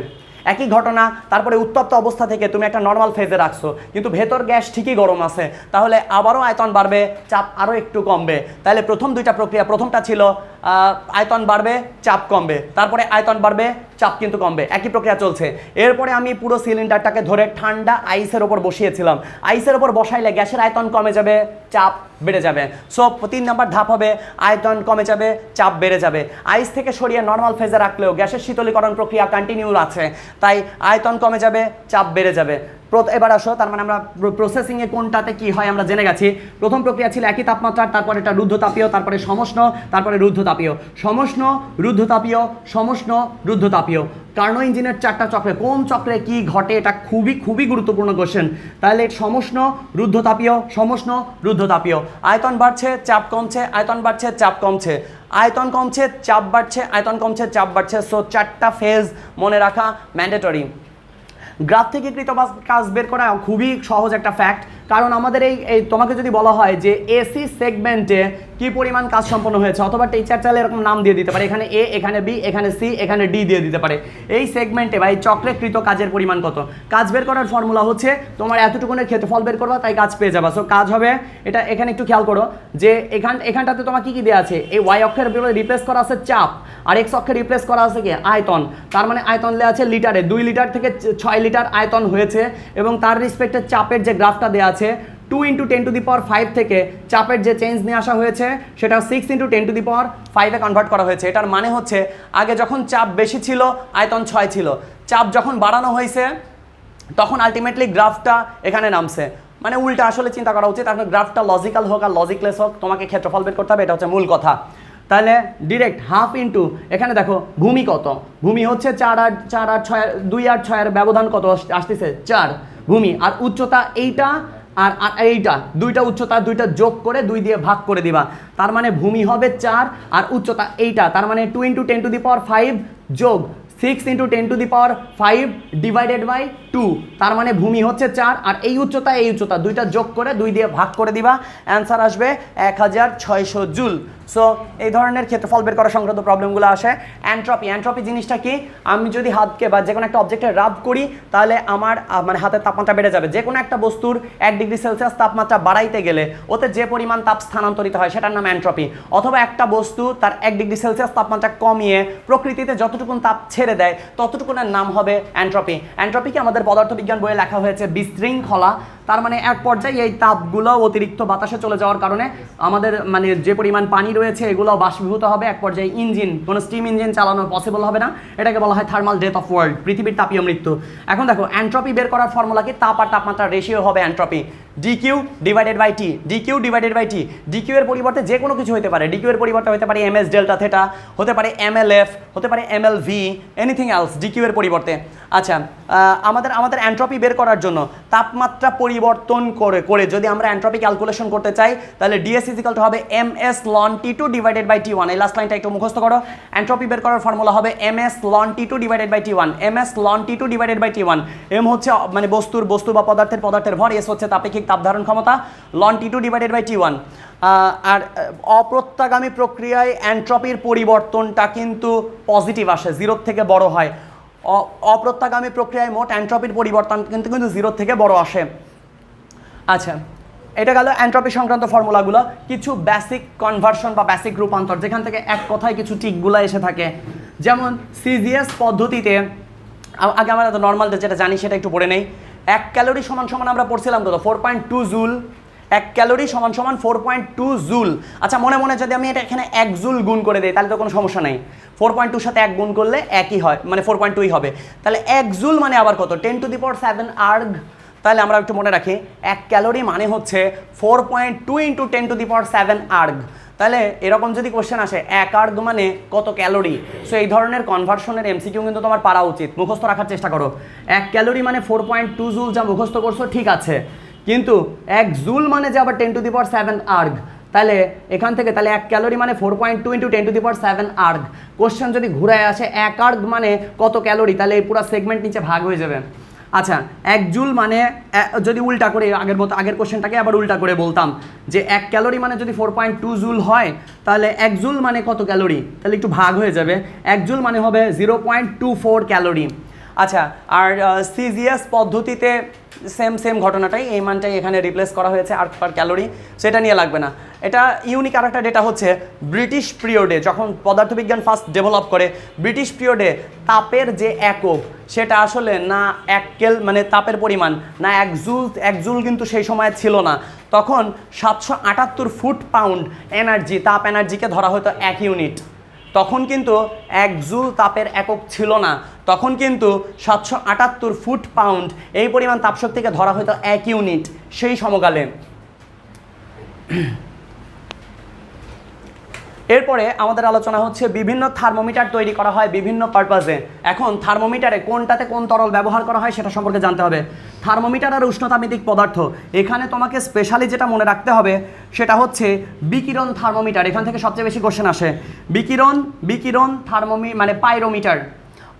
একই ঘটনা তারপরে উত্তপ্ত অবস্থা থেকে তুমি একটা নর্মাল ফেজে রাখছো, কিন্তু ভেতর গ্যাস ঠিকই গরম আছে, তাহলে আবারও আয়তন বাড়বে, চাপ আরও একটু কমবে। তাহলে প্রথম দুইটা প্রক্রিয়া, প্রথমটা ছিল আয়তন বাড়বে চাপ কমবে, তারপরে আয়তন বাড়বে চাপ কিন্তু কমবে, একই প্রক্রিয়া চলছে। এরপরে আমি পুরো সিলিন্ডারটাকে ধরে ঠান্ডা আইসের ওপর বসিয়েছিলাম। আইসের ওপর বসাইলে গ্যাসের আয়তন কমে যাবে, চাপ বেড়ে যাবে। সো 3 নম্বর ধাপ হবে আয়তন কমে যাবে, চাপ বেড়ে যাবে। আইস থেকে সরিয়ে নর্মাল ফেজে রাখলেও গ্যাসের শীতলীকরণ প্রক্রিয়া কন্টিনিউ আছে, তাই আয়তন কমে যাবে, চাপ বেড়ে যাবে। এবার আসো, তার মানে আমরা প্রসেসিংয়ে কোনটাতে কি হয় আমরা জেনে গেছি। প্রথম প্রক্রিয়া ছিল একই তাপমাত্রার, তারপর এটা রুদ্ধতাপীয়, তারপরে সমষ্ণ, তারপরে রুদ্ধতাপীয়, সমষ্ণ, রুদ্ধতাপীয়, সমষ্ণ, রুদ্ধতাপীয়। কার্নো ইঞ্জিনের 4টা চক্রে কোন চক্রে কি ঘটে এটা খুবই গুরুত্বপূর্ণ কোশ্চেন। তাহলে সমষ্ণ, রুদ্ধতাপীয়, সমষ্ণ, রুদ্ধতাপীয়। আয়তন বাড়ছে, চাপ কমছে, আয়তন বাড়ছে, চাপ কমছে, আয়তন কমছে, চাপ বাড়ছে, আয়তন কমছে, চাপ বাড়ছে। সো 4টা ফেজ মনে রাখা ম্যান্ডেটরি। গ্রাফ থেকে কৃত কাজ বের করা খুবই সহজ একটা ফ্যাক্ট, কারণ আমাদের এই তোমাকে যদি বলা হয় যে এসি সেগমেন্টে কি পরিমাণ কাজ সম্পন্ন হয়েছে, অথবা টিচার চাইলে এরকম নাম দিয়ে দিতে পারে, এখানে এ, এখানে বি, এখানে সি, এখানে ডি দিয়ে দিতে পারে। এই সেগমেন্টে বা এই চক্রে কৃত কাজের পরিমাণ কত। কাজ বের করার ফর্মুলা হচ্ছে তোমার এতটুকুনের ক্ষেত্রফল বের করবা, তাই কাজ পেয়ে যাবা। সো কাজ হবে এটা, এখানে একটু খেয়াল করো যে এখানটাতে তোমার কি দেওয়া আছে, এই ওয়াই অক্ষের রিপ্লেস করা আছে চাপ, আর এক্স অক্ষে রিপ্লেস করা আছে কি আয়তন। তার মানে আয়তন দেওয়া আছে লিটারে, 2 লিটার থেকে 6 লিটার আয়তন হয়েছে, এবং তার রিসপেক্টে চাপের যে গ্রাফটা দেওয়া আছে 2 × 10⁵ থেকে চাপের যে চেঞ্জ নিয়ে আসা হয়েছে সেটা 6 × 10⁵ কনভার্ট করা হয়েছে। এটার মানে হচ্ছে আগে যখন চাপ বেশি ছিল আয়তন 6 ছিল, চাপ যখন বাড়ানো হয়েছে তখন আলটিমেটলি গ্রাফটা এখানে নামছে। মানে উল্টা আসলে চিন্তা করা উচিত, আপনার গ্রাফটা লজিক্যাল হোক আর লজিকলেস হোক, তোমাকে ক্ষেত্রফল বের করতে হবে, এটা হচ্ছে মূল কথা। তাহলে ডিরেক্ট হাফ ইন্টু, এখানে দেখো ভূমি কত, ভূমি হচ্ছে 4 আর 2 আর 6 এর ব্যবধান কত আসতেছে 4 ভূমি, আর উচ্চতা এইটা আর এইটা দুইটা উচ্চতা দুইটা যোগ করে 2 দিয়ে ভাগ করে দিবা, তার মানে ভূমি হবে 4 আর উচ্চতা এইটা, তার মানে 2 × 10⁵ যোগ 6 × 10⁵ ডিভাইডেড বাই 2, তার মানে ভূমি হচ্ছে 4 আর এই উচ্চতা দুইটা যোগ করে 2 দিয়ে ভাগ করে দিবা, অ্যান্সার আসবে 1600 জুল। সো এই ধরনের ক্ষেত্রফল বের করা সংক্রান্ত প্রবলেমগুলো আসে। অ্যান্ট্রপি জিনিসটা কি, আমি যদি হাতকে বা যে কোনো একটা অবজেক্টে রাব করি তাহলে আমার মানে হাতের তাপমাত্রা বেড়ে যাবে। যে কোনো একটা বস্তুর 1 ডিগ্রি সেলসিয়াস তাপমাত্রা বাড়াইতে গেলে ওতে যে পরিমাণ তাপ স্থানান্তরিত হয় সেটার নাম অ্যান্ট্রপি। অথবা একটা বস্তু তার 1 ডিগ্রি সেলসিয়াস তাপমাত্রা কমিয়ে প্রকৃতিতে যতটুকুন তাপ ছেড়ে দেয় ততটুকুনের নাম হবে অ্যান্ট্রপি। অ্যান্ট্রপিকে আমাদের পদার্থবিজ্ঞান বইয়ে লেখা হয়েছে বিশৃঙ্খলা, তার মানে এক পর্যায়ে এই তাপগুলো অতিরিক্ত বাতাসে চলে যাওয়ার কারণে আমাদের মানে যে পরিমাণ পানি রয়েছে এগুলো বাষ্পীভূত হবে, এক পর্যায়ে ইঞ্জিন কোনো স্টিম ইঞ্জিন চালানো পসিবল হবে না, এটাকে বলা হয় থার্মাল ডেথ অফ ওয়ার্ল্ড, পৃথিবীর তাপীয় মৃত্যু। এখন দেখো অ্যান্ট্রপি বের করার ফর্মুলা কি, তাপ আর তাপমাত্রার রেশিও হবে entropy dQ divided by T, dQ এর পরিবর্তে যে কোনো কিছু হতে পারে, dQ এর পরিবর্তে হতে পারে ms ডেল্টা থেটা, হতে পারে mlf, হতে পারে mlv, এনিথিং এলস dQ এর পরিবর্তে। আচ্ছা আমাদের অ্যান্ট্রপি বের করার জন্য তাপমাত্রা পরিবর্তন করে যদি আমরা অ্যান্ট্রপি ক্যালকুলেশন করতে চাই তাহলে ds হবে ms ln T2 divided by T1। এই লাস্ট লাইনটা একটু মুখস্থ করো। অ্যান্ট্রপি বের করার ফর্মুলা হবে ms ln T2 divided by T1, ms ln T2 divided by T1। m হচ্ছে মানে বস্তু বা পদার্থের ভর, s হচ্ছে তাপেক্ষিক তাপ ধারণ ক্ষমতা, ln T2 divided by T1। আর অপ্রত্যাগামী প্রক্রিয়ায় অ্যান্ট্রপির পরিবর্তনটা কিন্তু পজিটিভ আসে, 0 থেকে বড় হয়। অপ্রত্যাগামী প্রক্রিয়ায় মোট অ্যান্ট্রপির পরিবর্তন কিন্তু 0 থেকে বড় আসে। আচ্ছা এটা গেল অ্যান্ট্রপি সংক্রান্ত ফর্মুলাগুলো। কিছু বেসিক কনভার্সন বা বেসিক রূপান্তর যেখান থেকে এক কথায় কিছু টিকগুলো এসে থাকে, যেমন সিজিএস পদ্ধতিতে আগে আমরা নর্মাল যেটা জানি সেটা একটু পড়ে নেই। 1 ক্যালোরি সমান আমরা পড়ছিলাম কত, 4.2 জুল। 1 ক্যালোরি সমান 4.2 জুল। আচ্ছা মনে মনে যদি আমি এটা এখানে 1 জুল গুণ করে দিই তাহলে তো কোনো সমস্যা নেই, 4.2 সাথে 1 গুণ করলে একই হয়, মানে 4.2ই হবে। তাহলে 1 জুল মানে আবার কত, 10⁷ আর্গ। তাহলে আমরা একটু মনে রাখি 1 ক্যালোরি মানে হচ্ছে 4.2 × 10⁷ আর্গ। তাহলে এরকম যদি কোশ্চেন আসে 1 আর্গ মানে কত ক্যালোরি, সো এই ধরনের কনভার্সনের এমসিকিউ কিন্তু তোমার পারা উচিত, মুখস্থ রাখার চেষ্টা করো। 1 ক্যালোরি মানে 4.2 জুল যা মুখস্থ করছো ঠিক আছে, কিন্তু 1 জুল মানে যে আবার 10⁷ আর্গ, তাহলে এখান থেকে তাহলে 1 ক্যালোরি মানে 4.2 × 10⁷ আর্গ। কোশ্চেন যদি ঘুরায় আসে 1 আর্গ মানে কত ক্যালোরি, তাহলে এই পুরো সেগমেন্ট নিচে ভাগ হয়ে যাবে। আচ্ছা 1 জুল মানে যদি উল্টা করে আগের কোশ্চেনটাকে আবার উল্টা করে বলতাম যে 1 ক্যালোরি মানে যদি 4.2 জুল হয় তাহলে 1 জুল মানে কত ক্যালোরি, তাহলে একটু ভাগ হয়ে যাবে, 1 জুল মানে হবে 0.24 ক্যালোরি। আচ্ছা আর সিজিএস পদ্ধতিতে সেম ঘটনাটাই, এই মানটাই এখানে রিপ্লেস করা হয়েছে আর পার ক্যালোরি, সেটা নিয়ে লাগবে না। এটা ইউনিক আর একটা ডেটা হচ্ছে ব্রিটিশ পিরিয়ডে যখন পদার্থবিজ্ঞান ফার্স্ট ডেভেলপ করে, ব্রিটিশ পিরিয়ডে তাপের যে একক সেটা আসলে না মানে তাপের পরিমাণ না 1 জুল কিন্তু সেই সময় ছিল না, তখন 778 ফুট পাউন্ড এনার্জি, তাপ এনার্জিকে ধরা হতো 1 ইউনিট। তখন কিন্তু 1 জুল তাপের একক ছিল না, তখন কিন্তু 778 ফুট পাউন্ড এই পরিমাণ তাপশক্তিকে ধরা হতো 1 ইউনিট সেই সমকালে। এরপরে আমাদের আলোচনা হচ্ছে বিভিন্ন থার্মোমিটার তৈরি করা হয় বিভিন্ন পারপাসে। এখন থার্মোমিটারে কোনটাতে কোন তরল ব্যবহার করা হয় সেটা সম্পর্কে জানতে হবে। থার্মোমিটার আর উষ্ণতামিতিক পদার্থ, এখানে তোমাকে স্পেশালি যেটা মনে রাখতে হবে সেটা হচ্ছে বিকিরণ থার্মোমিটার। এখান থেকে সবচেয়ে বেশি কোশ্চেন আসে। বিকিরণ মানে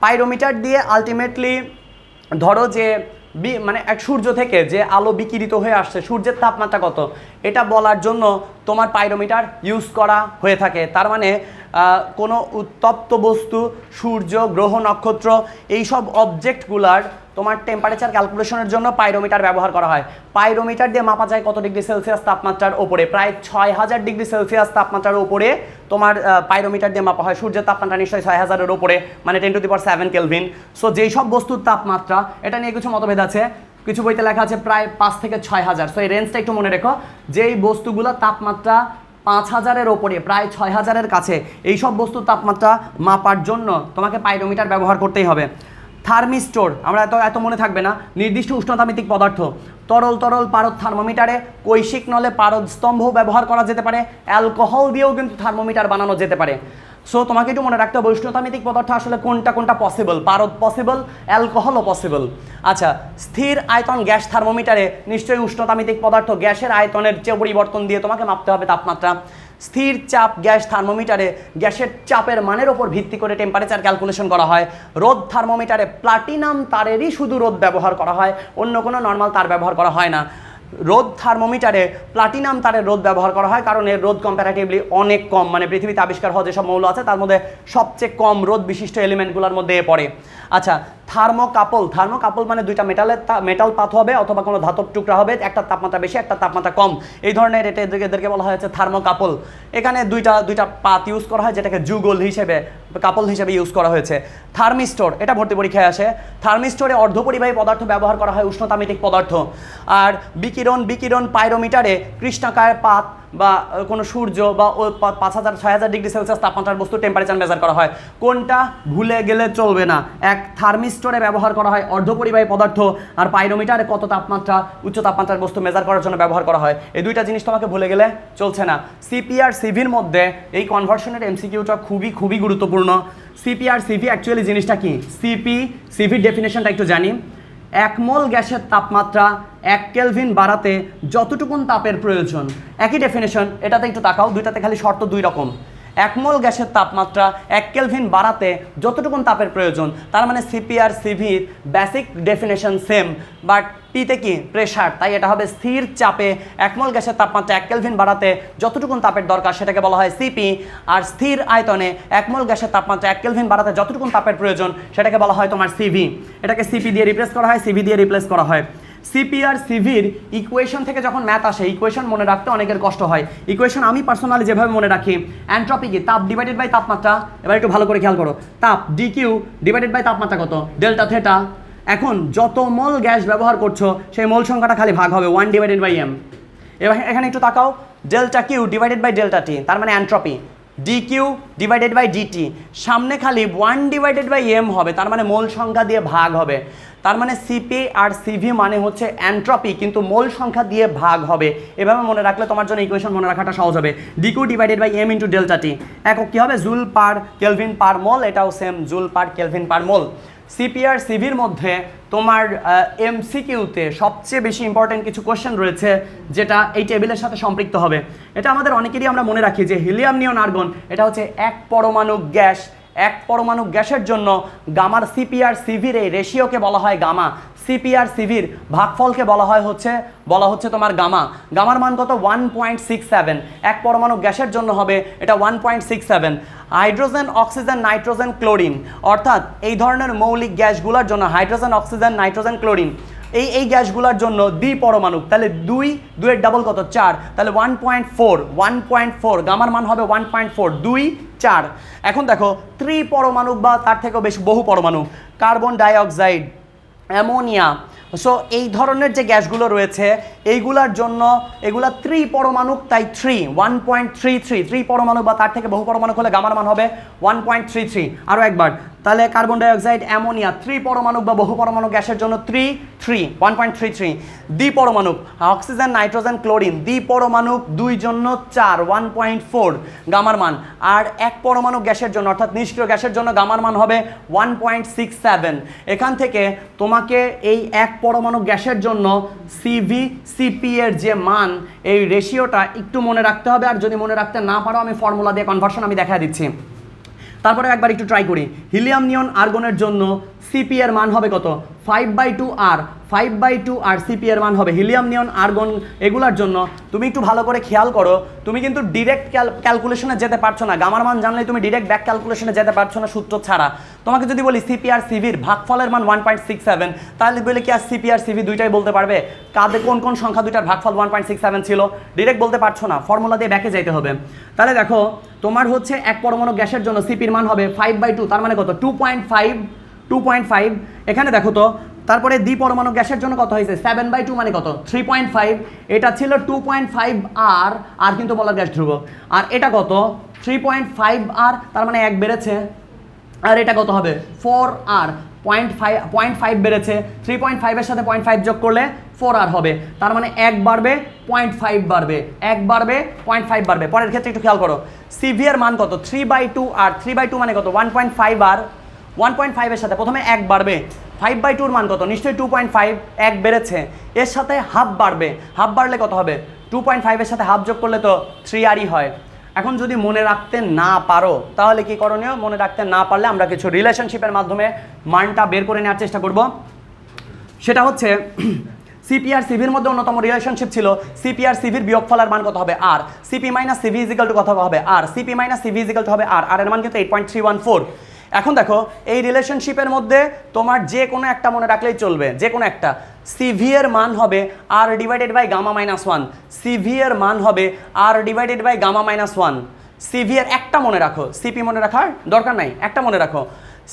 পাইরোমিটার দিয়ে আলটিমেটলি ধরো যে মানে এক সূর্য থেকে যে আলো বিকিরিত হয়ে আসছে, সূর্যের তাপমাত্রা কত এটা বলার জন্য তোমার পাইরোমিটার ইউজ করা হয়ে থাকে। তার মানে কোনো উত্তপ্ত বস্তু, সূর্য, গ্রহ, নক্ষত্র এইসব অবজেক্টগুলার তোমার টেম্পারেচার ক্যালকুলেশনের জন্য পাইরোমিটার ব্যবহার করা হয়। পাইরোমিটার দিয়ে মাপা যায় কত ডিগ্রি সেলসিয়াস তাপমাত্রার ওপরে, প্রায় 6000 ডিগ্রি সেলসিয়াস তাপমাত্রার ওপরে তোমার পাইরোমিটার দিয়ে মাপা হয়। সূর্যের তাপমাত্রা নিশ্চয়ই 6000-এর ওপরে, মানে 10⁷ কেলভিন। সো যেই সব বস্তুর তাপমাত্রা, এটা নিয়ে কিছু মতভেদ আছে, কিছু বইতে লেখা আছে প্রায় 5 থেকে 6000। সো এই রেঞ্জটা একটু মনে রেখো, যেই বস্তুগুলোর তাপমাত্রা 5000-এর ওপরে, প্রায় 6000-এর কাছে, এই সব বস্তুর তাপমাত্রা মাপার জন্য তোমাকে পাইরোমিটার ব্যবহার করতেই হবে। থার্মিস্টোর আমরা এত মনে থাকবে না, নির্দিষ্ট উষ্ণতামিতিক পদার্থ, তরল পারদ থার্মোমিটারে কৈশিক নলে পারদ স্তম্ভ ব্যবহার করা যেতে পারে, অ্যালকোহল দিয়েও কিন্তু থার্মোমিটার বানানো যেতে পারে। সো তোমাকে একটু মনে রাখতে হবে উষ্ণতামিতিক পদার্থ আসলে কোনটা কোনটা পসিবল, পারদ পসিবল, অ্যালকোহলও পসিবল। আচ্ছা, স্থির আয়তন গ্যাস থার্মোমিটারে নিশ্চয়ই উষ্ণতামিতিক পদার্থ গ্যাসের আয়তনের চেয়ে পরিবর্তন দিয়ে তোমাকে মাপতে হবে তাপমাত্রা। স্থির চাপ গ্যাস থার্মোমিটারে গ্যাসের চাপের মানের ওপর ভিত্তি করে টেম্পারেচার ক্যালকুলেশন করা হয়। রোদ থার্মোমিটারে প্লাটিনাম তারেরই শুধু রোদ ব্যবহার করা হয়, অন্য কোনো নর্মাল তার ব্যবহার করা হয় না। রোদ থার্মোমিটারে প্লাটিনাম তারের রোদ ব্যবহার করা হয় কারণ এর রোদ কম্প্যারেটিভলি অনেক কম, মানে পৃথিবীতে আবিষ্কার হওয়া যেসব মৌল আছে তার মধ্যে সবচেয়ে কম রোদ বিশিষ্ট এলিমেন্টগুলোর মধ্যে পড়ে। আচ্ছা, থার্মোকাপল মানে দুইটা মেটাল পাত হবে অথবা কোনো ধাতব টুকরা হবে, একটা তাপমাত্রা বেশি একটা তাপমাত্রা কম, এই ধরনের এদেরকে বলা হয়েছে থার্মোকাপল। এখানে দুইটা পাত ইউজ করা হয় যেটাকে যুগল হিসেবে কাপল হিসেবে ইউজ করা হয়েছে। থার্মিস্টর, এটা ভর্তি পরীক্ষায় আসে। থার্মিস্টরে অর্ধপরিবাহী পদার্থ ব্যবহার করা হয় উষ্ণতামিতিক পদার্থ। আর বিকিরণ পাইরোমিটারে কৃষ্ণাকার পাত বা কোনো সূর্য বা 5000-6000 ডিগ্রি সেলসিয়াস তাপমাত্রার বস্তু টেম্পারেচার মেজার করা হয়। কোনটা ভুলে গেলে চলবে না, এক থার্মিস্টরে ব্যবহার করা হয় অর্ধপরিবাহী পদার্থ, আর পাইরোমিটারে কত তাপমাত্রা উচ্চ তাপমাত্রার বস্তু মেজার করার জন্য ব্যবহার করা হয়। এই দুইটা জিনিস তোমাকে ভুলে গেলে চলছে না। সিপি আর সিভির মধ্যে এই কনভার্সনের এমসিকিউটা খুবই গুরুত্বপূর্ণ। সিপি আর সিভি অ্যাকচুয়ালি জিনিসটা কি, সিভির ডেফিনেশনটা একটু জানি। 1 মোল গ্যাসের তাপমাত্রা 1 কেলভিন বাড়াতে যতটুকুন তাপের প্রয়োজন, একই ডেফিনেশন, এটাতে একটু তাকাও, দুইটাতে খালি শর্ত দুই রকম। 1 মোল গ্যাসের তাপমাত্রা 1 কেলভিন বাড়াতে যতটুকুন তাপের প্রয়োজন, তার মানে সিপি আর সিভির বেসিক ডেফিনেশন সেম, বাট পিতে কি প্রেশার, তাই এটা হবে স্থির চাপে 1 মোল গ্যাসের তাপমাত্রা 1 কেলভিন বাড়াতে যতটুকুন তাপের দরকার সেটাকে বলা হয় সিপি, আর স্থির আয়তনে 1 মোল গ্যাসের তাপমাত্রা 1 কেলভিন বাড়াতে যতটুকুন তাপের প্রয়োজন সেটাকে বলা হয় তোমার সিভি। এটাকে সিপি দিয়ে রিপ্লেস করা হয়, সিভি দিয়ে রিপ্লেস করা হয়। সিপি আর সিভির ইকুয়েশন থেকে যখন ম্যাথ আসে, ইকুয়েশন মনে রাখতে অনেকের কষ্ট হয়। ইকুয়েশন আমি পার্সোনালি যেভাবে মনে রাখি, এন্ট্রপি কি, তাপ ডিভাইডেড বাই তাপমাত্রা। এবার একটু ভালো করে খেয়াল করো, তাপ ডিকিউ ডিভাইডেড বাই তাপমাত্রা কত, ডেল্টা থেটা। এখন যত মোল গ্যাস ব্যবহার করছো সেই মোল সংখ্যাটা খালি ভাগ হবে 1/m। এবার এখানে একটু তাকাও, delta Q divided by delta T, তার মানে entropy. DQ divided by dT, সামনে খালি 1/m হবে, তার মানে মোল সংখ্যা দিয়ে ভাগ হবে। তার মানে সিপি আর সিভি মানে হচ্ছে এন্ট্রপি, কিন্তু মোল সংখ্যা দিয়ে ভাগ হবে। এভাবে মনে রাখলে তোমার জন্য ইকুয়েশন মনে রাখাটা সহজ হবে। DQ divided by M into delta T, একক কী হবে, joule per kelvin per mole, এটাও same, joule per kelvin per mole. CP আর সিভির মধ্যে তোমার এমসিকিউতে সবচেয়ে বেশি ইম্পর্টেন্ট কিছু কোশ্চেন রয়েছে যেটা এই টেবিলের সাথে সম্পৃক্ত হবে। এটা আমাদের অনেকেরই আমরা মনে রাখি যে হিলিয়াম নিয়ন আর্গন, এটা হচ্ছে 1 পরমাণু গ্যাস। 1 পরমাণু গ্যাসের জন্য গামার সিপি আর সিভির এই রেশিওকে বলা হয় গামা। সিপি আর সিভির ভাগফলকে বলা হচ্ছে তোমার গামা। গামার মান কত, 1.67। 1 পরমাণু গ্যাসের জন্য হবে এটা 1.67। হাইড্রোজেন, অক্সিজেন, নাইট্রোজেন, ক্লোরিন, অর্থাৎ এই ধরনের মৌলিক গ্যাসগুলোর জন্য হাইড্রোজেন, অক্সিজেন, নাইট্রোজেন, ক্লোরিন, এই গ্যাসগুলোর জন্য দ্বিপরমাণু, তাহলে 2 ডাবল কত, 4, তাহলে 1.4 গামার মান হবে 1.4, 2, 4। এখন দেখো ত্রিপরমাণু বা তার থেকেও বেশি বহু পরমাণু, কার্বন ডাইঅক্সাইড, অ্যামোনিয়া, সো এই ধরনের যে গ্যাসগুলো রয়েছে এইগুলার জন্য এগুলা ত্রিপরমাণু, তাই 1.33 ত্রিপরমাণু বা তার থেকে বহু পরমাণু হলে গামার মান হবে 1.33। আরও একবার, তাহলে কার্বন ডাইঅক্সাইড, অ্যামোনিয়া, ত্রিপরমাণু বা বহু পরমাণু গ্যাসের জন্য 1.33। দ্বিপরমাণু অক্সিজেন, নাইট্রোজেন, ক্লোরিন, দ্বিপরমাণু 2 জন্য 4, 1.4 গামার মান। আর 1 পরমাণু গ্যাসের জন্য অর্থাৎ নিষ্ক্রিয় গ্যাসের জন্য গামার মান হবে 1.67। এখান থেকে তোমাকে এই 1 পরমাণু গ্যাসের জন্য সিভি সিপি এর যে মান, এই রেশিওটা একটু মনে রাখতে হবে। আর যদি মনে রাখতে না পারো আমি ফর্মুলা দিয়ে কনভার্সন আমি দেখা দিচ্ছি। তারপরে একবার একটু ট্রাই করি। হিলিয়াম নিয়ন আর্গনের জন্য সিপি এর মান হবে কত, 5/2R, 5/2R সিপি এর মান হবে। হিলিয়াম নিয়ন আর্গন এগুলার জন্য তুমি একটু ভালো করে খেয়াল করো, তুমি কিন্তু ডিরেক্ট ক্যালকুলেশনে যেতে পারছো না। গামার মান জানলে তুমি ডিরেক্ট ব্যাক ক্যালকুলেশনে যেতে পারছো না সূত্র ছাড়া। তোমাকে যদি বলি সিপি আর সিভির ভাগফলের মান 1.67, তাহলে বলে কি আর সিপি আর সিভি দুইটাই বলতে পারবে? কাদের কোন সংখ্যা দুইটার ভাগফল 1.67 ছিল? ডিরেক্ট বলতে পারছো না, ফর্মুলা দিয়ে ব্যাকে যাইতে হবে। তাহলে দেখো তোমার হচ্ছে 1 পরমাণু গ্যাসের জন্য সিপির মান হবে 5/2, তার মানে কত, 2.5। এখানে দেখো তো, তারপরে দ্বিপরমাণু গ্যাসের জন্য কত হয়েছে, 7/2 মানে কত, 3.5। এটা ছিল 2.5R, আর কিন্তু বলার গ্যাস ধ্রুবক। আর এটা কত, 3.5R, তার মানে 1 বেড়েছে। আর এটা কত হবে, 4R, 0.5 বেড়েছে। 3.5 এর সাথে 0.5 যোগ করলে 4r হবে, তার মানে 1 বাড়বে 0.5 বাড়বে, 1 বাড়বে 0.5 বাড়বে। পরের ক্ষেত্রে একটু খেয়াল করো, সিভি এর মান কত 3/2 আর 3/2 মানে কত 1.5 আর 1.5 এর সাথে প্রথমে 1 বাড়বে, 5/2 এর মান কত নিশ্চয়ই 2.5, 1 বেড়েছে, এর সাথে হাফ বাড়বে, হাফ বাড়লে কত হবে 2.5 এর সাথে হাফ যোগ করলে তো 3rই হয়। এখন যদি মনে রাখতে না পারো তাহলে কি করণীয়, মনে রাখতে না পারলে আমরা কিছু রিলেশনশিপের মাধ্যমে মানটা বের করে নেওয়ার চেষ্টা করব। সেটা হচ্ছে সিপি আর সিভির মধ্যে অন্যতম রিলেশনশিপ ছিল সিপি আর সিভির বিয়োগফলের মান কত হবে R, CP minus CV equal to কত হবে R, CP minus CV equal to হবে আর এর মান কিন্তু 8.314। এখন দেখো এই রিলেশনশিপের মধ্যে তোমার যে কোনো একটা মনে রাখলেই চলবে, যে কোনো একটা। সিভি এর মান হবে R divided by gamma minus 1, CV এর মান হবে R divided by gamma minus 1। CV এর একটা মনে রাখো, সিপি মনে রাখার দরকার নাই, একটা মনে রাখো,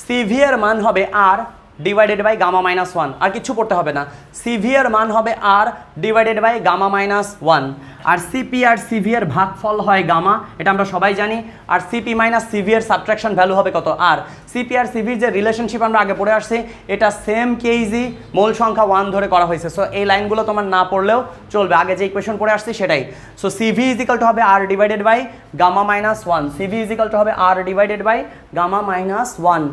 সিভি এর মান হবে R divided by gamma minus 1, আর কিছু পড়তে হবে না। সিভি এর মান হবে R divided by gamma minus 1, আর সিপি আর সিভি এর ভাগফল হয় গামা, এটা আমরা সবাই জানি। আর সিপি মাইনাস সিভি এর সাবট্রাকশন ভ্যালু হবে কত আর। সিপি আর সিভির যে রিলেশনশিপ আমরা আগে পড়ে আসছি এটা সেম কেইজি মূল সংখ্যা 1 ধরে করা হয়েছে। সো এই লাইনগুলো তোমার না পড়লেও চলবে, আগে যে ইকুয়েশন পড়ে আসছি সেটাই। সো সিভি ইজিক্যাল টু হবে R divided by gamma minus 1, CV equal to হবে R divided by gamma minus 1।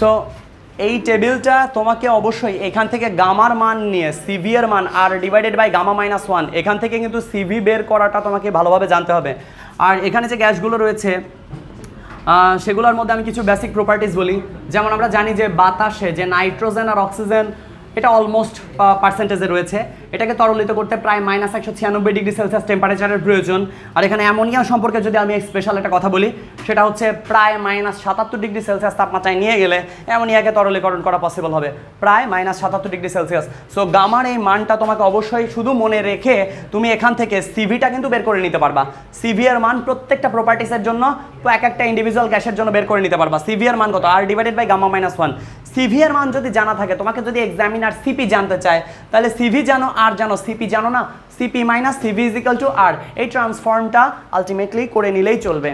So এই টেবিলটা তোমাকে অবশ্যই এখান থেকে গামার মান নিয়ে সিভি এর মান আর ডিভাইডেড বাই গামা মাইনাস 1, এখান থেকে কিন্তু সিভি বের করাটা তোমাকে ভালোভাবে জানতে হবে। আর এখানে যে গ্যাসগুলো রয়েছে সেগুলোর মধ্যে আমি কিছু বেসিক প্রপার্টিজ বলি। যেমন আমরা জানি যে বাতাসে যে নাইট্রোজেন আর অক্সিজেন এটা অলমোস্ট পার্সেন্টেজে রয়েছে, এটাকে তরলিত করতে প্রায় -196 ডিগ্রি সেলসিয়াস টেম্পারেচারের প্রয়োজন। আর এখানে অ্যামোনিয়া সম্পর্কে যদি আমি স্পেশাল একটা কথা বলি সেটা হচ্ছে প্রায় -77 ডিগ্রি সেলসিয়াস তাপমাত্রায় নিয়ে গেলে অ্যামোনিয়াকে তরলীকরণ করা পসিবল হবে, প্রায় -77 ডিগ্রি সেলসিয়াস। সো গামার এই মানটা তোমাকে অবশ্যই শুধু মনে রেখে তুমি এখান থেকে সিভিটা কিন্তু বের করে নিতে পারবা। সিভি এর মান প্রত্যেকটা প্রপার্টিসের জন্য এক একটা ইন্ডিভিজুয়াল গ্যাসের জন্য বের করে নিতে পারবা। সিভি এর মান কত R divided by gamma minus 1। CV এর মান যদি জানা থাকে, তোমাকে যদি এক্সামিনার সিপি জানতে চায় তাহলে সিভি জানো আর জানো, সিপি জানো না, CP minus CV equal to R, এই ট্রান্সফর্মটা আলটিমেটলি করে নিলেই চলবে।